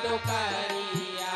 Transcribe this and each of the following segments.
डुकरिया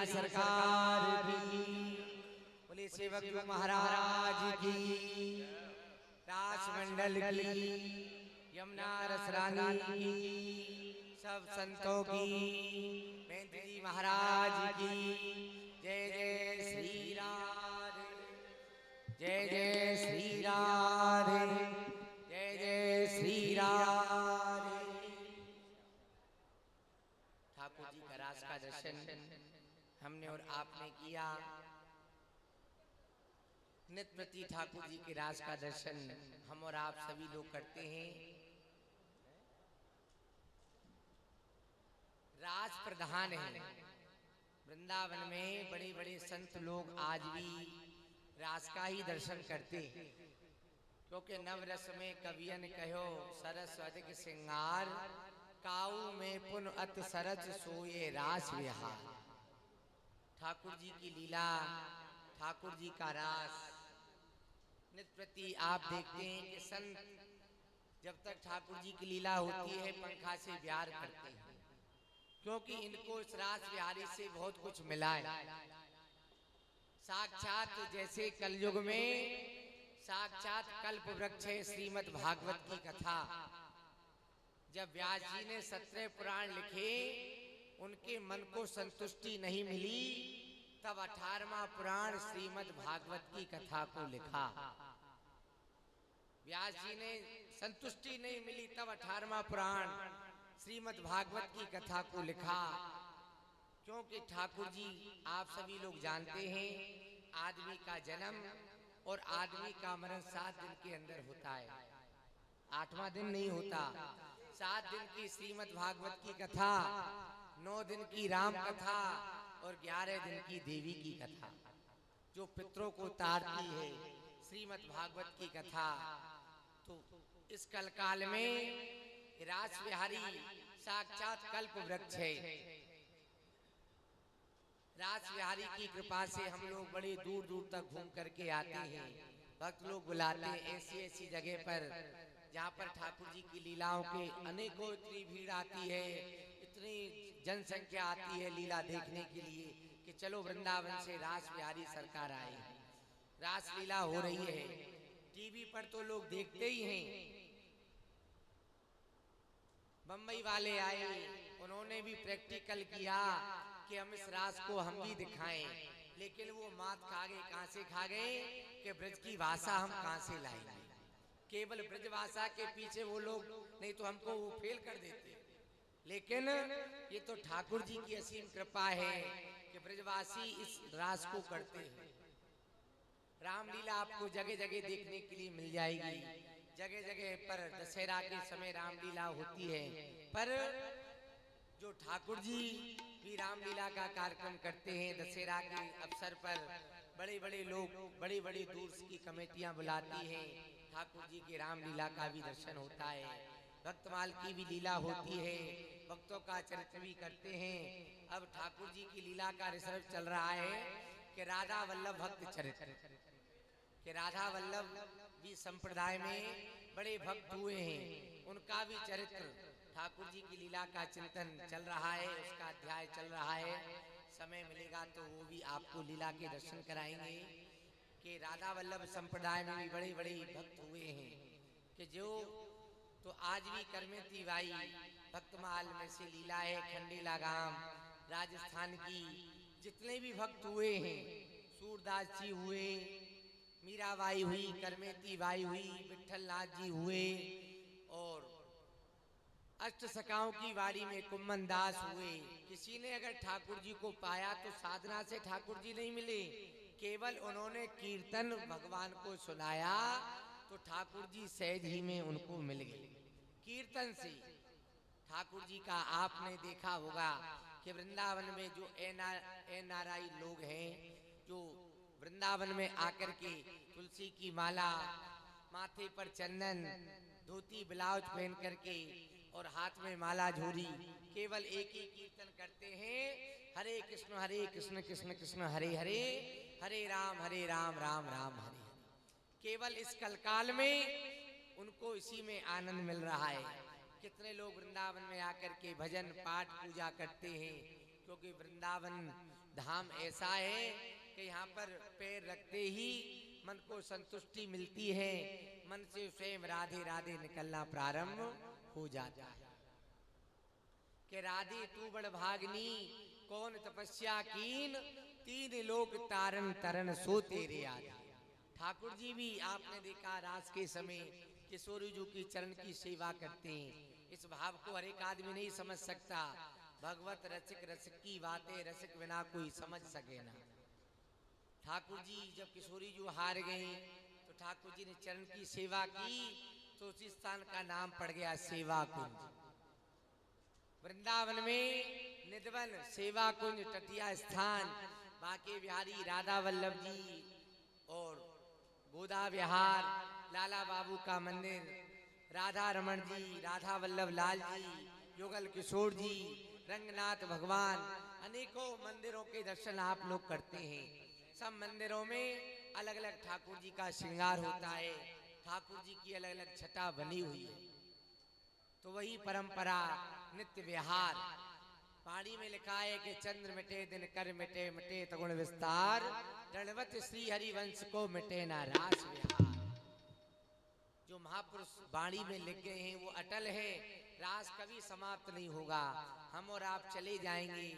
सरकार की, बोले सेवक महाराज की, राजमंडल की, यमुना रसरानी की, सब संतों की, बेंत जी महाराज की जय जय श्री राधे, जय जय श्री राधे, जय जय श्री राधे। ठाकुर जी का रास का दर्शन हमने और आपने किया। नित्य प्रति ठाकुर जी के रास का दर्शन हम और आप सभी लोग करते हैं। रास प्रधान है वृंदावन में, बड़े बड़े संत लोग आज भी रास का ही दर्शन करते हैं, क्योंकि नवरस में कवियन कहो सरस अधिक श्रृंगार, काऊ में पुन अत सरस सोए रास विहार। ठाकुर जी की लीला, ठाकुर जी का रास नित्य प्रति आप देखते हैं कि संत जब तक ठाकुर जी की लीला होती है पंखा से प्यार करते हैं, क्योंकि इनको इस रास विहारी से बहुत कुछ मिला है। साक्षात जैसे कलयुग में साक्षात कल्प वृक्ष है श्रीमद् भागवत की कथा। जब व्यास जी ने 17 पुराण लिखे, उनके मन को संतुष्टि नहीं मिली, तब 18वां पुराण श्रीमद् भागवत की कथा को लिखा। व्यास जी ने संतुष्टि नहीं मिली, तब 18वां पुराण श्रीमद् भागवत की कथा को लिखा, क्योंकि ठाकुर जी आप सभी लोग जानते हैं आदमी का जन्म और आदमी का मरण 7 दिन के अंदर होता है, 8वां दिन नहीं होता। 7 दिन की श्रीमद् भागवत की कथा, 9 दिन की राम कथा और 11 दिन की देवी की कथा जो पितरों को तारती है, श्रीमद् भागवत की कथा। तो इस कलकाल में रास बिहारी साक्षात कल्प वृक्ष है। रास बिहारी की कृपा से हम लोग बड़े दूर दूर तक घूम करके आते हैं। भक्त लोग बुलाते हैं ऐसी ऐसी जगह पर जहाँ पर ठाकुर जी की लीलाओं के अनेकों इतनी भीड़ आती है, इतनी जनसंख्या आती है लीला देखने के लिए कि चलो वृंदावन से रास बिहारी सरकार आए, रास लीला हो रही है। टीवी पर तो लोग देखते ही हैं। बम्बई वाले आए, उन्होंने भी प्रैक्टिकल किया कि हम इस रास को हम भी दिखाएं, लेकिन वो मात खा गए। कहां से खा गए कि ब्रज की भाषा हम कहां से लाएंगे। केवल ब्रज भाषा के पीछे वो लोग, नहीं तो हमको वो फेल कर देते। लेकिन ये तो ठाकुर जी की असीम कृपा है कि ब्रजवासी इस रास को करते हैं। रामलीला आपको जगह जगह देखने के लिए मिल जाएगी। जगह जगह पर दशहरा के समय रामलीला होती है, पर जो ठाकुर जी भी रामलीला का कार्यक्रम करते हैं दशहरा के अवसर पर, बड़े बड़े लोग, बड़ी बड़ी दूर की कमेटियां बुलाती हैं, ठाकुर जी की रामलीला का भी दर्शन होता है। भक्तमाल की भी लीला होती है, भक्तों का चरित्र भी करते हैं। अब ठाकुर जी की लीला का रिसर्च चल रहा है कि राधा वल्लभ भक्त चरित्र, कि राधा वल्लभ भी संप्रदाय में बड़े भक्त हुए हैं, उनका भी चरित्र ठाकुर जी की लीला का चिंतन चल रहा है, उसका अध्याय चल रहा है। समय मिलेगा तो वो भी आपको लीला के दर्शन कराएंगे कि राधा वल्लभ संप्रदाय में भी बड़े बड़े भक्त हुए हैं। कि जो तो आज भी करमेती बाई भक्तमाल में से लीला है, खंडेला गांव राजस्थान की जितने भी भक्त हुए हैं, सूरदास जी हुए, मीराबाई हुई, करमेती बाई हुई, विठल नाथ जी हुए, और अष्ट सखाओं की वाड़ी में कुम्मन दास हुए। किसी ने अगर ठाकुर जी को पाया तो साधना से ठाकुर जी नहीं मिले, केवल उन्होंने कीर्तन भगवान को सुनाया तो ठाकुर जी सहज ही में उनको मिल गए। कीर्तन से ठाकुर जी का आपने देखा होगा कि वृंदावन में जो एनआरआई लोग हैं, जो वृंदावन में आकर के तुलसी की माला, माथे पर चंदन, धोती ब्लाउज पहन करके और हाथ में माला झोरी, केवल एक ही कीर्तन करते हैं, हरे कृष्ण कृष्ण कृष्ण हरे हरे, हरे राम राम राम हरे। केवल इस कलकाल में उनको इसी में आनंद मिल रहा है। कितने लोग वृंदावन में आकर के भजन पाठ पूजा करते हैं, क्योंकि वृंदावन धाम ऐसा है कि यहाँ पर पैर रखते ही मन को संतुष्टि मिलती है, मन से स्वयं राधे राधे निकलना प्रारंभ हो जाता है। कि राधे तू बड़ भागनी, कौन तपस्या कीन, 3 लोक तारन तरन सो तेरे आदि। ठाकुर जी भी आपने देखा रास के समय किशोरी जी की चरण की सेवा करते हैं। इस भाव को हर एक आदमी नहीं समझ सकता। भगवत रसिक रसिक की बातें रसिक बिना कोई समझ सके ना। ठाकुर जी जब किशोरी जी हार गए तो ठाकुर जी ने चरण की सेवा की, तो उसी स्थान का नाम पड़ गया सेवा कुंज। वृंदावन में निधवन सेवा कुंज तटिया स्थान, बांके बिहारी राधा वल्लभ जी और गोदा विहार, लाला बाबू का मंदिर, राधा रमन जी, राधा वल्लभ लाल जी, युगल किशोर जी, रंगनाथ भगवान, अनेकों मंदिरों के दर्शन आप लोग करते हैं। सब मंदिरों में अलग अलग ठाकुर जी का श्रृंगार होता है, ठाकुर जी की अलग अलग छटा बनी हुई है। तो वही परंपरा नित्य विहार। पानी में लिखा है कि चंद्र मिटे दिन कर मिटे, मिटे तगुण विस्तार, रणवत श्री हरिवंश को मिटे ना रास विहार। जो महापुरुष वाणी में लिख गए हैं वो अटल है, रास कभी समाप्त नहीं होगा। हम और आप चले जाएंगे,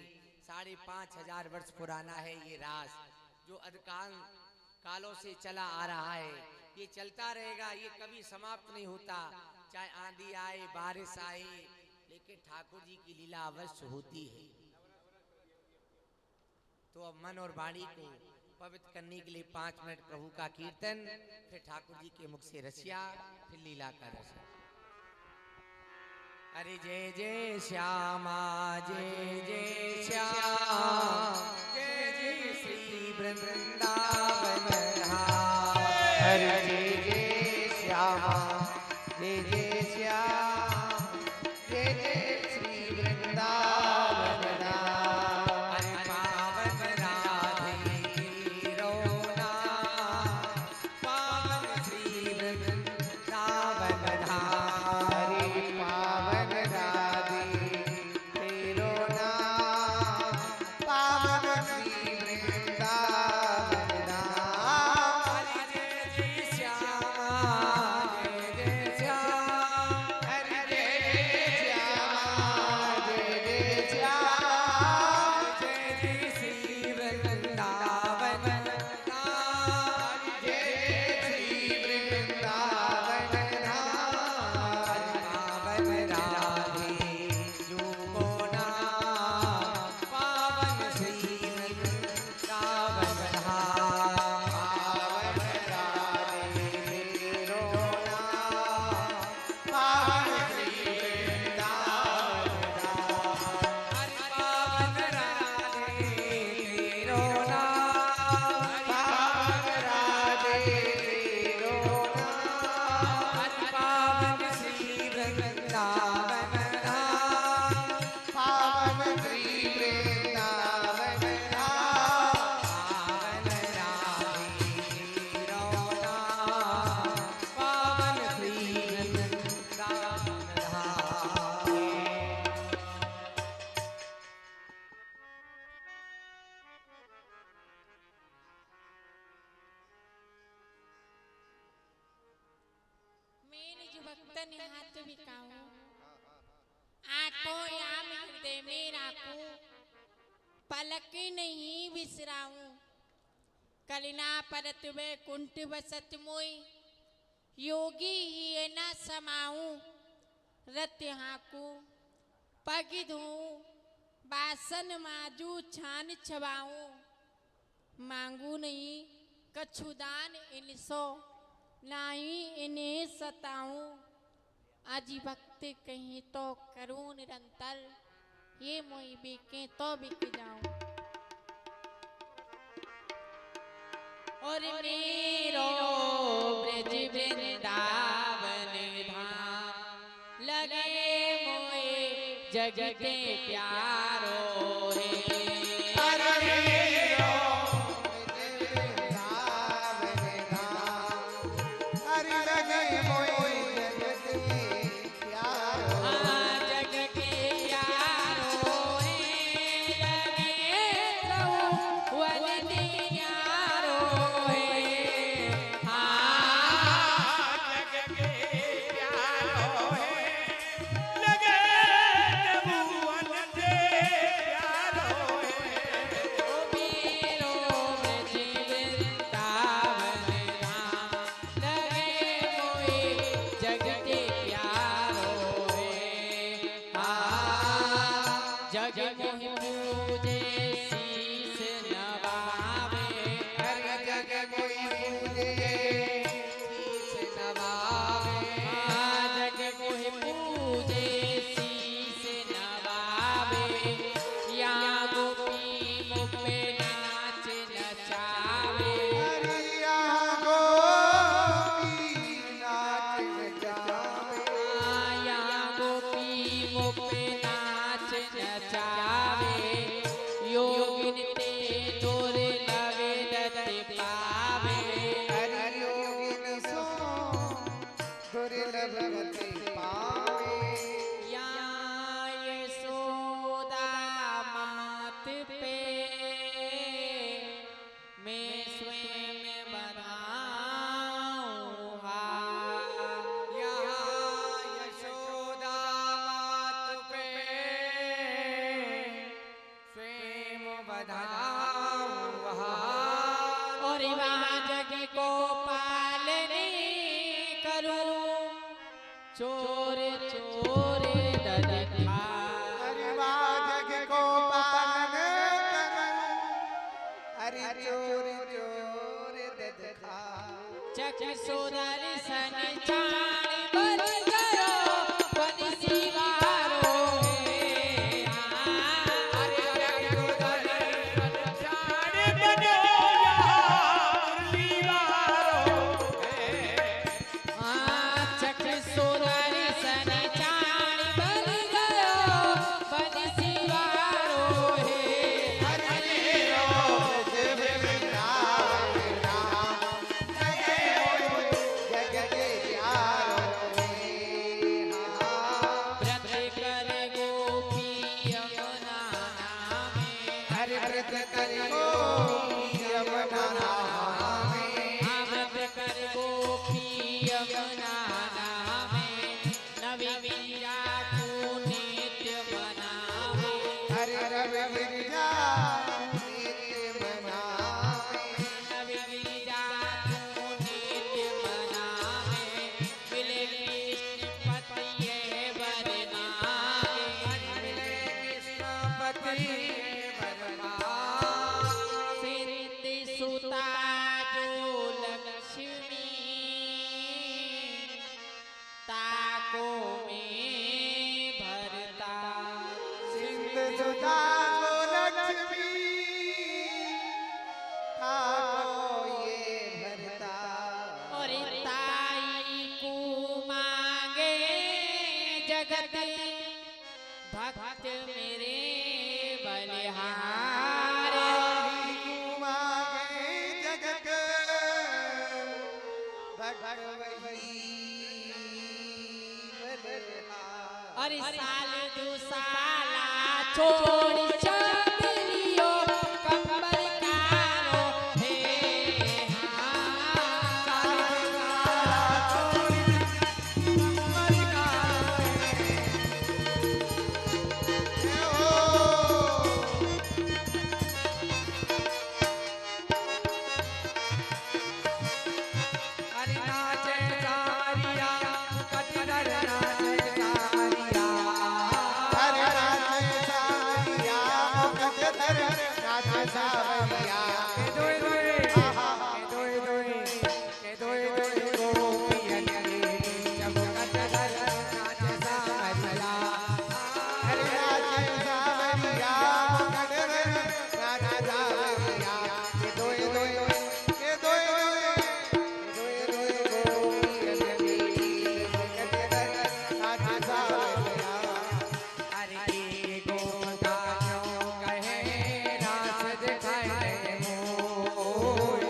5,500 वर्ष पुराना है ये रास, जो अधिकांश कालों से चला आ रहा है, ये चलता रहेगा, ये कभी समाप्त नहीं होता। चाहे आंधी आए, बारिश आए, लेकिन ठाकुर जी की लीला अवश्य होती है। तो अब मन और वाणी को पवित्र करने के लिए 5 मिनट प्रभु का कीर्तन, फिर ठाकुर जी के मुख से रसिया, फिर लीला का रस। अरे जय जय श्यामा, जय जय श्याम, जय जय श्री वृंदावन धाम। अरे जय जय श्यामा, जय जय श्याम, जय जय श्री वृंदावन धाम। अरे पावन राधे तेरो नाम, पावन श्री वृंदावन धाम। हरे पावन राधे तेरो नाम, पावन श्री वृंदावन धाम। हरे जय जय श्यामा, जय जय श्याम, हरे जय श्यामा, जय जय श्याम, जय जय श्री वृंदावन धाम। जय श्री वृंदावन धाम। पावन राधे जुगो नाम, पावन श्री वृंदावन धाम। पावन राधे तेरो नाम, पावन श्री वृंदावन धाम। हरि पावन राधे तेरो नाम, पावन राधे तेरो नाम, हरि पावन श्री वृंदावन धाम। पावन श्री वृंदावन धाम। पावन राधे तेरो नाम, पावन श्री वृंदावन धाम। मैं निज भक्तन हाथ बिकाऊं, आठों याम हृदय में राखूं, पलक नहीं बिसराऊं। कलिना परत वैकुंठ बसत मोई, योगी ही न समाऊं। रत हाँकूं, पग धोऊं, बासन माजू छान छबाऊं। मांगू नहीं कछुदान इनसो, नाही इन्हें सताऊं। आजी भक्त कहीं तो करूं निरंतर, ये मोई बिके तो बिक जाऊं। और मेरो ब्रज वृंदावन धाम, लगे मोए जग के प्यारो है। जग के प्यारो है, लगे प्रभु वदने न्यारो है। ओ मेरो ब्रज वृंदावन धाम, लगे मोए जग के प्यारो है। जग मोहि पूजे शीस नवावे। जग मोहि पूजे शीस नवावे। या गोपी मुख पे नाच नचावे। या गोपी मुख पे नाच नचावे। योगिन ते तोर लवे दत पावे। या यशोदा मात पे मैं स्वयं बधाऊं हाथ। यशोदा मात पे स्वयं बधाऊं हाथ। और वहाँ जग को पालने करूं, चोर चोर दद खा। चोर चोर देखा चक्षु दर्शन चाण बन गयो बंसी वारो हे अरे चक्षु दर्शन चाण बनो मुरली वारो चक्षु दर्शन चाण बन गयो बंसी वारो हे व्रत कर गोपी यमुना नामे व्रत करो यमुना नामे व्रत कर गोपी यमुना नामे नवी विद्या तू नित्य बनावे हरे रवि विद्या नित्य बनावे नवी विद्या तू नित्य बनावे मिले कृष्ण पति बरनावे सिद्धि सुता जो लक्ष्मी ताको में भरता सिंध सुधा लक्ष्मी ताको ये भरता और ताई को मांगे जगत भक्त मेरे बलिहारे मांगे जगत भगवती बलिहार और साल दो साला छोड़ चलियो कंबल कारो हे हरि नाचे सारिया कटकर नाचे सारिया हरे नाच सारिया मुकट धर नाच सावरिया के दोए दोए के दोए दोए गोपियन के चमकत धर नाच सारिया हरे नाच सावरिया मुकट धर नाच सावरिया के दोए दोए के दोए दोए गोपियन के मुकट धर नाच सावरिया हरि की गोदा क्यों कहे रास दिखाए मोर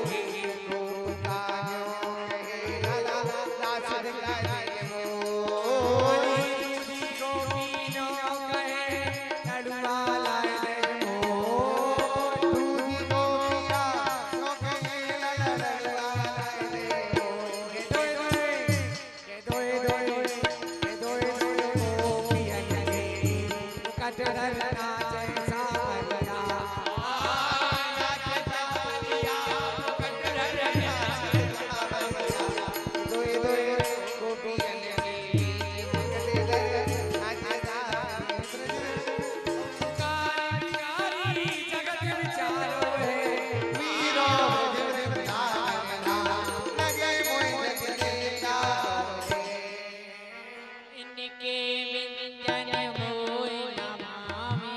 इनके व्यंजन मोय नमामि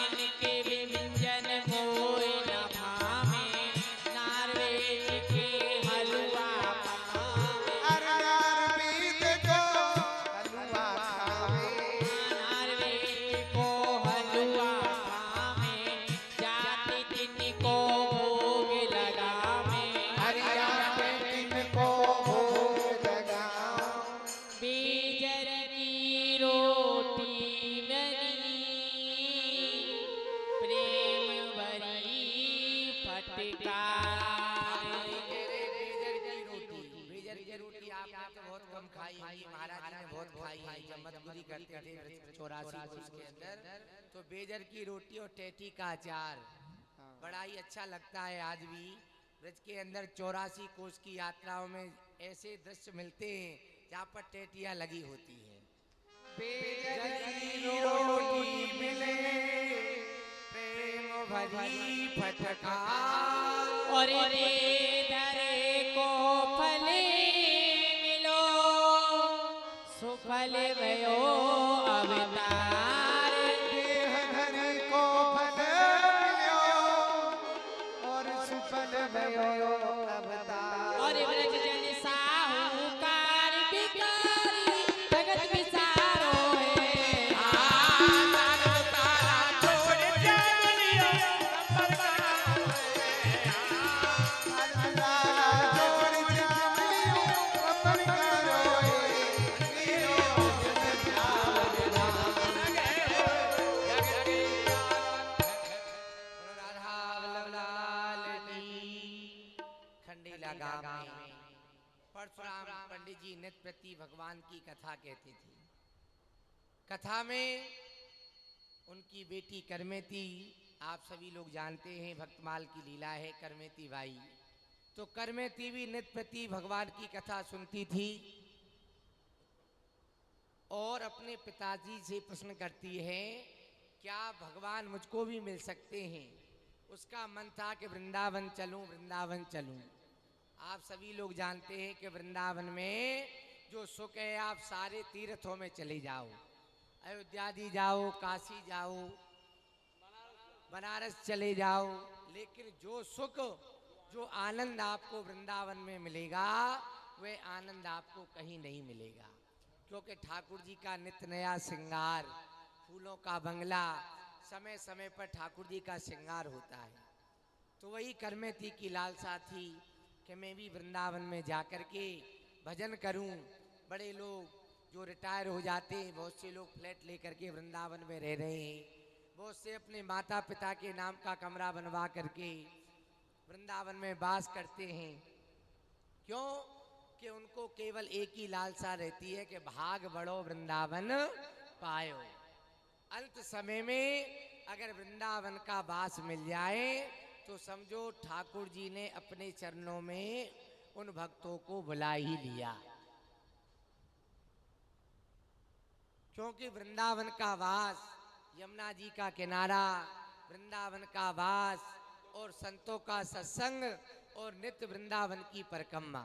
इनके व्यंजन मोय नमामि नारवेद के हलवा पावे नारवेद को हलवा पावे जाति दिन को भोग लगावे बेजर की रोटी ननी प्रेम भरी फटकार बेजर की रोटी आपने तो बहुत कम खाई होगी, महाराज जी ने बहुत खाई है जब मजदूरी करते थे 84 कोस के अंदर। तो बेजर की रोटी और टेटी का अचार बड़ा ही अच्छा लगता है आज भी। ब्रज के अंदर 84 कोस की यात्राओं में ऐसे दृश्य मिलते हैं जहाँ पर टेटियां लगी होती हैं। बेजर की रोटी मिले भरी फटकार और धरे को फल मिलो सुफल भयो अवतार देह धरी को फल मिलो और सुफल भयो अवतार और ब्रज जन साहूकार भिखारी जगत विसारो है राधा वल्लभ लाल की। खंडेला गांव में परशुराम पंडित जी नित्य प्रति भगवान की कथा कहते थे। कथा में उनकी बेटी करमेती, आप सभी लोग जानते हैं भक्तमाल की लीला है करमेती बाई। तो करमेती भी नित्य प्रति भगवान की कथा सुनती थी और अपने पिताजी से प्रश्न करती है क्या भगवान मुझको भी मिल सकते हैं। उसका मन था कि वृंदावन चलूं, वृंदावन चलूं। आप सभी लोग जानते हैं कि वृंदावन में जो सुख है आप सारे तीर्थों में चले जाओ, अयोध्या जी जाओ, काशी जाओ, बनारस चले जाओ, लेकिन जो सुख जो आनंद आपको वृंदावन में मिलेगा वह आनंद आपको कहीं नहीं मिलेगा। क्योंकि ठाकुर जी का नित्य नया श्रृंगार, फूलों का बंगला, समय समय पर ठाकुर जी का श्रृंगार होता है। तो वही करमेती की लालसा थी कि मैं भी वृंदावन में जाकर के भजन करूं। बड़े लोग जो रिटायर हो जाते हैं, बहुत से लोग फ्लैट लेकर के वृंदावन में रह रहे हैं, बहुत से अपने माता पिता के नाम का कमरा बनवा करके वृंदावन में वास करते हैं। क्यों कि उनको केवल एक ही लालसा रहती है कि भाग बढ़ो वृंदावन पायो। अंत समय में अगर वृंदावन का वास मिल जाए तो समझो ठाकुर जी ने अपने चरणों में उन भक्तों को बुला ही लिया। क्योंकि वृंदावन का वास, यमुना जी का किनारा, वृंदावन का वास और संतों का सत्संग और नित्य वृंदावन की परिक्रमा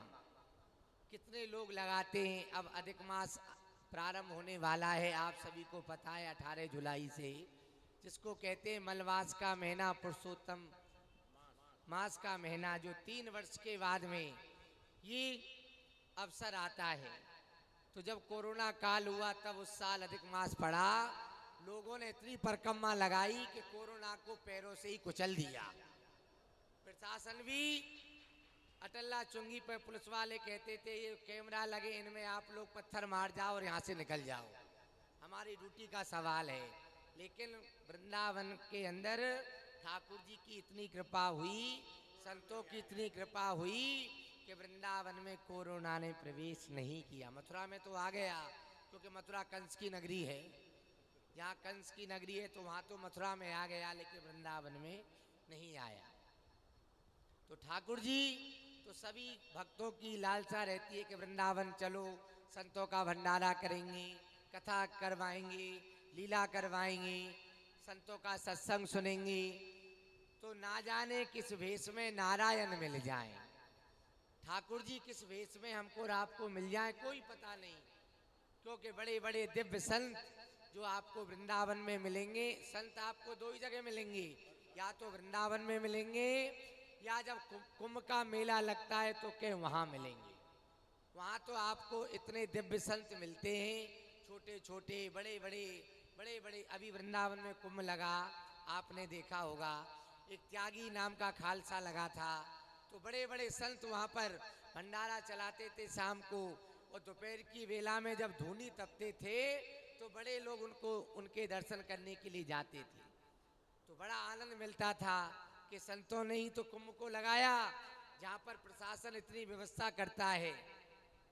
कितने लोग लगाते हैं। अब अधिक मास प्रारंभ होने वाला है, आप सभी को पता है 18 जुलाई से, जिसको कहते हैं मलमास का महीना, पुरुषोत्तम मास का महीना, जो 3 वर्ष के बाद में ये अवसर आता है। तो जब कोरोना काल हुआ तब उस साल अधिक मास पड़ा, लोगों ने इतनी परिक्रमा लगाई कि कोरोना को पैरों से ही कुचल दिया। प्रशासन भी अटल्ला चुंगी पर पुलिस वाले कहते थे ये कैमरा लगे, इनमें आप लोग पत्थर मार जाओ और यहाँ से निकल जाओ, हमारी ड्यूटी का सवाल है। लेकिन वृंदावन के अंदर ठाकुर जी की इतनी कृपा हुई, संतों की इतनी कृपा हुई कि वृंदावन में कोरोना ने प्रवेश नहीं किया। मथुरा में तो आ गया, क्योंकि मथुरा कंस की नगरी है। जहाँ कंस की नगरी है तो वहाँ तो मथुरा में आ गया, लेकिन वृंदावन में नहीं आया। तो ठाकुर जी तो सभी भक्तों की लालसा रहती है कि वृंदावन चलो, संतों का भंडारा करेंगे, कथा करवाएंगे, लीला करवाएंगे, संतों का सत्संग सुनेंगे, तो ना जाने किस भेष में नारायण मिल जाए, ठाकुर जी किस भेष में हमको और आपको मिल जाए, कोई पता नहीं। क्योंकि बड़े बड़े दिव्य संत जो आपको वृंदावन में मिलेंगे, संत आपको 2 ही जगह मिलेंगे, या तो वृंदावन में मिलेंगे या जब कुंभ का मेला लगता है तो क्या वहाँ मिलेंगे। वहाँ तो आपको इतने दिव्य संत मिलते हैं, छोटे छोटे बड़े बड़े। अभी वृंदावन में कुंभ लगा, आपने देखा होगा, एक त्यागी नाम का खालसा लगा था, तो बड़े बड़े संत वहाँ पर भंडारा चलाते थे शाम को, और दोपहर की वेला में जब धूनी तपते थे तो बड़े लोग उनको उनके दर्शन करने के लिए जाते थे। तो बड़ा आनंद मिलता था कि संतों ने ही तो कुंभ को लगाया, जहाँ पर प्रशासन इतनी व्यवस्था करता है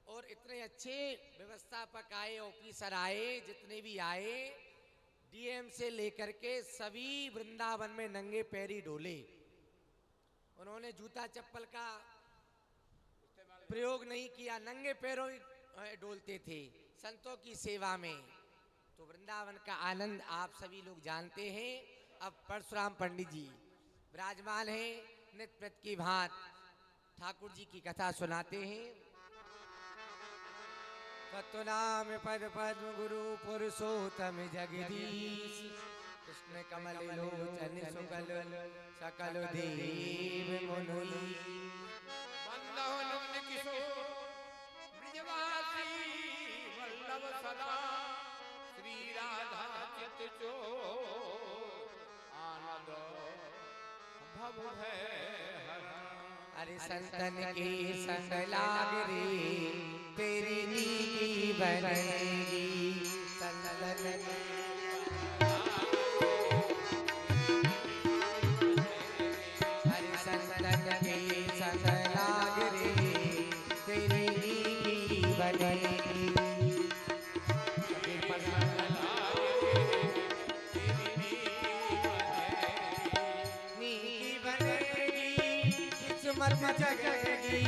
और इतने अच्छे व्यवस्थापक आए, ऑफिसर आए, जितने भी आए, डीएम से लेकर के सभी वृंदावन में नंगे पैरी डोले। उन्होंने जूता चप्पल का प्रयोग नहीं किया, नंगे पैरों ही डोलते थे संतों की सेवा में। तो वृंदावन का आनंद आप सभी लोग जानते हैं अब परशुराम पंडित जी विराजमान हैं, नित्य प्रति की भांत ठाकुर जी की कथा सुनाते हैं। सतनाम पद पद्म गुरु पुरुषोत्तम जगदीश, कृष्ण कमल लोचन सुकल सकल देव मुनि। वंदन किशोर ब्रजवासी वल्लभ सदा, श्री राधा चित चो आनंद भव है हरण। अरे संतन के संग लाग रे, तेरी नीति बनेगी। संतन अरे संतन के संग लाग रे, तेरी नीति बनेगी। नीति बनेगी, किस्मत जगेगी।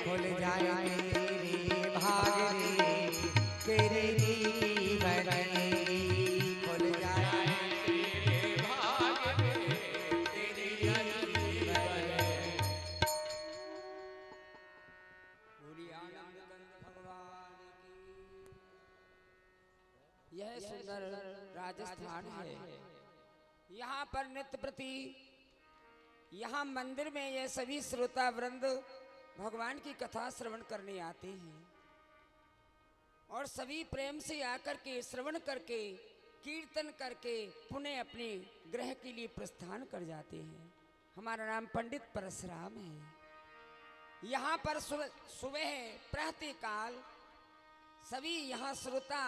खुल जाए तेरे भाग रे, तेरी नीति बनेगी। खुल जाए तेरे भाग रे, तेरी नीति बनेगी। यह सुंदर राजस्थान है। यहाँ पर नित्य प्रति यहाँ मंदिर में ये सभी श्रोता वृंद भगवान की कथा श्रवण करने आते हैं और सभी प्रेम से आकर के श्रवण करके कीर्तन करके पुनः अपने गृह के लिए प्रस्थान कर जाते हैं। हमारा नाम पंडित परशुराम है। यहाँ पर सुबह प्रातः काल सभी यहाँ श्रोता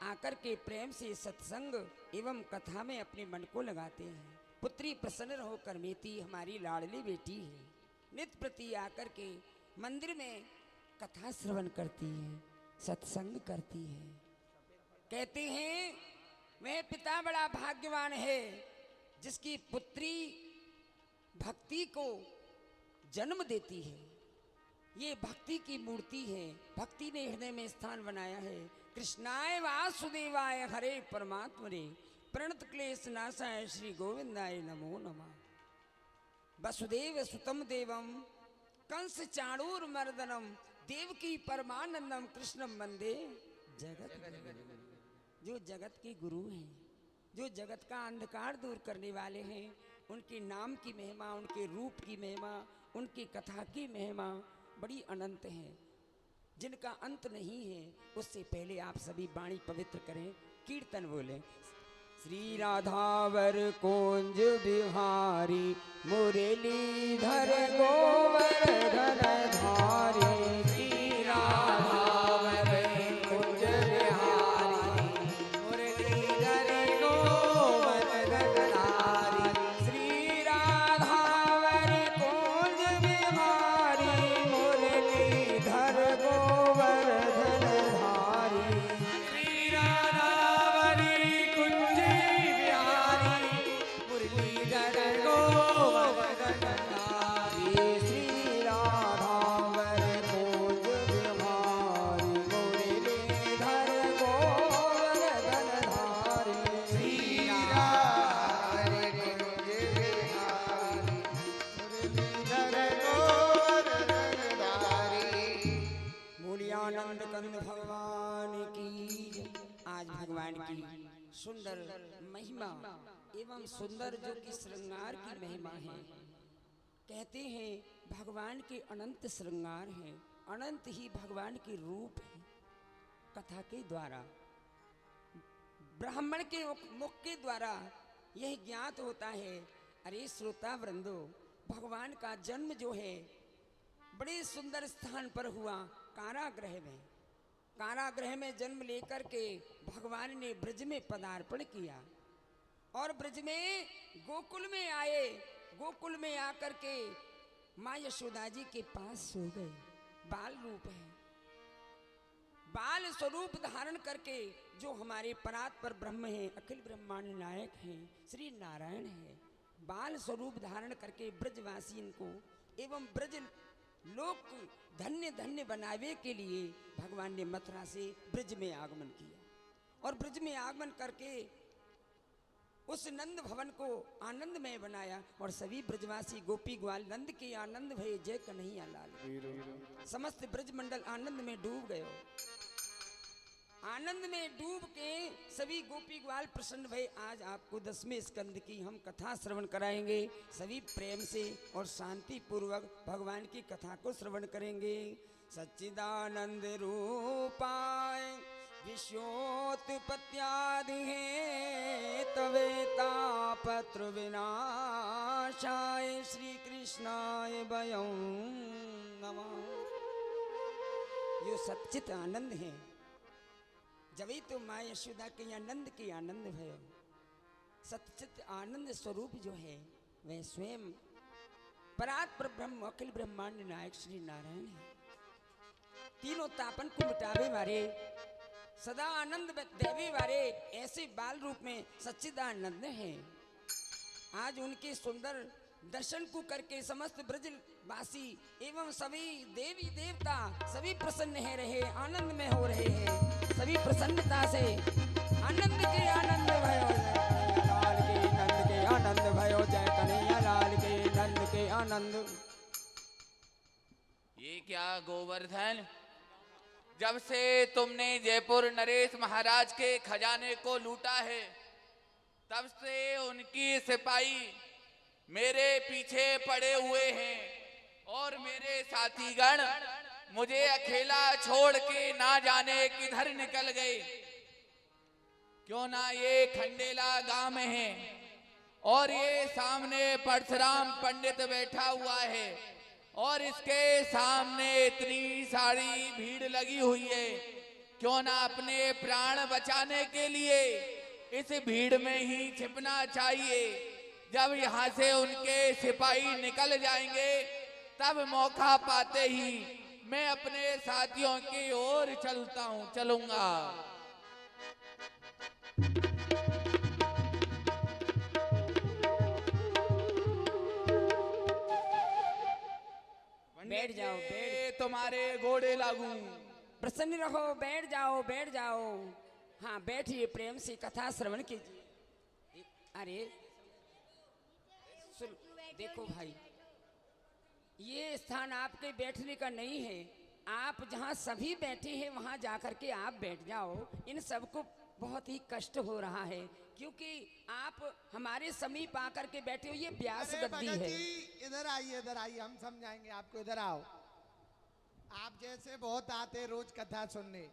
आकर के प्रेम से सत्संग एवं कथा में अपने मन को लगाते हैं। पुत्री प्रसन्न होकर मेती हमारी लाडली बेटी है, नित्य प्रति आकर के मंदिर में कथा श्रवण करती है, सत्संग करती है। कहते हैं वह पिता बड़ा भाग्यवान है जिसकी पुत्री भक्ति को जन्म देती है। ये भक्ति की मूर्ति है, भक्ति ने हृदय में स्थान बनाया है। कृष्णाय वासुदेवाय हरे परमात्मने प्रणत क्लेश नाशाय श्री गोविंदाय नमो नमः। वसुदेव सुतम देवम कंस चाणूर मर्दनम देवकी परमानंदम कृष्णम वंदे जगत गुरुम। जो जगत के गुरु हैं, जो जगत का अंधकार दूर करने वाले हैं, उनके नाम की महिमा, उनके रूप की महिमा, उनकी कथा की महिमा बड़ी अनंत है, जिनका अंत नहीं है। उससे पहले आप सभी वाणी पवित्र करें, कीर्तन बोलें। श्री राधावर कुंज बिहारी मुरलीधर गोवर्धन धारी। श्री राधावर कुंज बिहारी मुरलीधर गोवर्धन धारी। श्री राधावर कुंज बिहारी मुरलीधर गोवर्धन धारी। श्री राधावरी कुंज बिहारी मुरलीधर गोवर्धन धारी। श्री राधावर कुंज बिहारी मुरलीधर गोवर्धन धारी। श्री राधावर कुंज बिहारी मुरलीधर गोवर्धन धारी। मूल्यानंद कंद भगवान की जय। आज भगवान की सुंदर महिमा एवं सुंदर जो कि श्रृंगार की महिमा है। कहते हैं भगवान के अनंत श्रृंगार हैं, अनंत ही भगवान के रूप हैं। कथा के द्वारा ब्राह्मण के मुख के द्वारा यह ज्ञात होता है। अरे श्रोता वृंदो, भगवान का जन्म जो है बड़े सुंदर स्थान पर हुआ, कारागृह में। कारागृह में जन्म लेकर के भगवान ने ब्रज में पदार्पण किया और ब्रज में गोकुल में आए। गोकुल में आकर के माँ यशोदा जी के पास सो गए। बाल रूप है, बाल स्वरूप धारण करके जो हमारे परात्पर ब्रह्म हैं, अखिल ब्रह्मांड नायक हैं, श्री नारायण हैं, बाल स्वरूप धारण करके ब्रजवासी इनको एवं ब्रज लोक धन्य धन्य बनावे के लिए भगवान ने मथुरा से ब्रज में आगमन किया। और ब्रज में आगमन करके उस नंद भवन को आनंदमय बनाया और सभी ब्रजवासी गोपी ग्वाल नंद के आनंद भये जय कन्हैया लाल। समस्त ब्रज मंडल आनंद में डूब गयो। आनंद में डूब के सभी गोपी ग्वाल प्रसन्न भये। आज आपको 10वें स्कंद की हम कथा श्रवण कराएंगे। सभी प्रेम से और शांति पूर्वक भगवान की कथा को श्रवण करेंगे। सच्चिदानंद रूपाय विश्वोत्पत्त्यादि तवे तापत्र विनाशाय श्री कृष्णाय वयं नमः। यो सच्चित आनंद है। जभी तो माँ यशोदा के आनंद के आनंद भयो। सच्चित आनंद स्वरूप जो है वह स्वयं परात्पर ब्रह्म अखिल ब्रह्मांड नायक श्री नारायण है। तीनों तापन को मिटावे वाले, सदा आनंद देवी वाले ऐसे बाल रूप में सच्चिदानंद है। आज उनके सुंदर दर्शन को करके समस्त ब्रजवासी एवं सभी देवी देवता सभी प्रसन्न है रहे, आनंद में हो रहे हैं। सभी प्रसन्नता से आनंद के आनंद भयो, लाल के नंद के आनंद भयो, जय कन्हैया लाल के नंद के आनंद। ये क्या गोवर्धन, जब से तुमने जयपुर नरेश महाराज के खजाने को लूटा है तब से उनकी सिपाही मेरे पीछे पड़े हुए हैं और मेरे साथीगण मुझे अकेला छोड़ के ना जाने किधर निकल गए। क्यों ना ये खंडेला गांव में है और ये सामने परशुराम पंडित बैठा हुआ है और इसके सामने इतनी सारी भीड़ लगी हुई है। क्यों ना अपने प्राण बचाने के लिए इस भीड़ में ही छिपना चाहिए। जब यहाँ से उनके सिपाही निकल जाएंगे तब मौका पाते ही मैं अपने साथियों की ओर चलूंगा। बैठ जाओ, बैठ। तुम्हारे घोड़े लागू। प्रसन्न रहो, बैठ जाओ, बैठ जाओ। हाँ बैठिए, प्रेम से कथा श्रवण कीजिए। अरे सुन, देखो भाई, ये स्थान आपके बैठने का नहीं है। आप जहाँ सभी बैठे हैं वहाँ जाकर के आप बैठ जाओ। इन सबको बहुत ही कष्ट हो रहा है क्योंकि आप हमारे समीप आकर के बैठे हो। ये ब्यास गद्दी है। इधर आइए, इधर आइए, हम समझाएंगे आपको। इधर आओ। आप जैसे बहुत आते रोज कथा सुनने,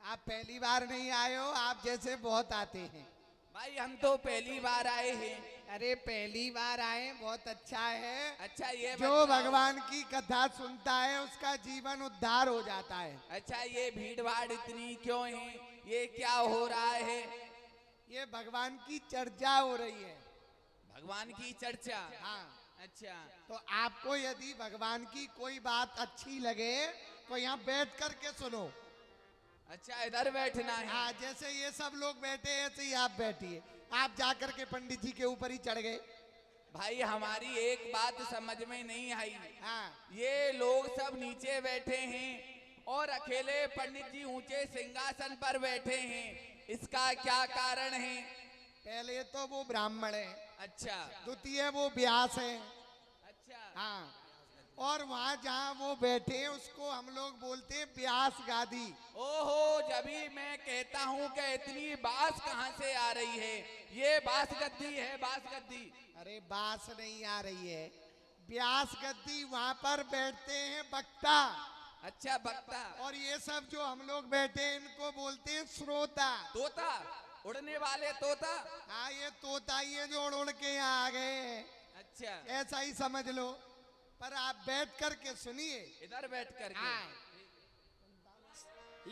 आप पहली बार नहीं आए हो। आप जैसे बहुत आते हैं। भाई हम तो पहली बार आए हैं। अरे पहली बार आए, बहुत अच्छा है। अच्छा ये जो भगवान की कथा सुनता है उसका जीवन उद्धार हो जाता है। अच्छा ये भीड़ भाड़ इतनी क्यों है, ये क्या हो रहा है? ये भगवान की चर्चा हो रही है। भगवान की चर्चा? हाँ। अच्छा तो आपको यदि भगवान की कोई बात अच्छी लगे तो यहाँ बैठ करके सुनो। अच्छा इधर बैठना है? हाँ, जैसे ये सब लोग बैठे हैं ऐसे ही आप बैठिए। आप जाकर के पंडित जी के ऊपर ही चढ़ गए। भाई हमारी एक बात समझ में नहीं आई। हाँ। ये लोग सब नीचे बैठे हैं और अकेले पंडित जी ऊंचे सिंहासन पर बैठे हैं, इसका क्या कारण है? पहले तो वो ब्राह्मण है। अच्छा। द्वितीय वो व्यास है। अच्छा। हाँ। और वहाँ जहाँ वो बैठे हैं उसको हम लोग बोलते हैं व्यास गादी। ओहो, जभी मैं कहता हूँ कि इतनी बांस कहाँ से आ रही है? ये बांस गद्दी है, बांस गद्दी। अरे बांस नहीं आ रही है, व्यास गद्दी। वहाँ पर बैठते हैं वक्ता। अच्छा वक्ता। और ये सब जो हम लोग बैठे हैं इनको बोलते हैं श्रोता। तोता, उड़ने वाले तोता। हाँ, ये तोता ही है जो उड़ उड़ के यहाँ आ गए हैं। अच्छा ऐसा ही समझ लो। पर आप बैठ करके सुनिए। इधर बैठ कर।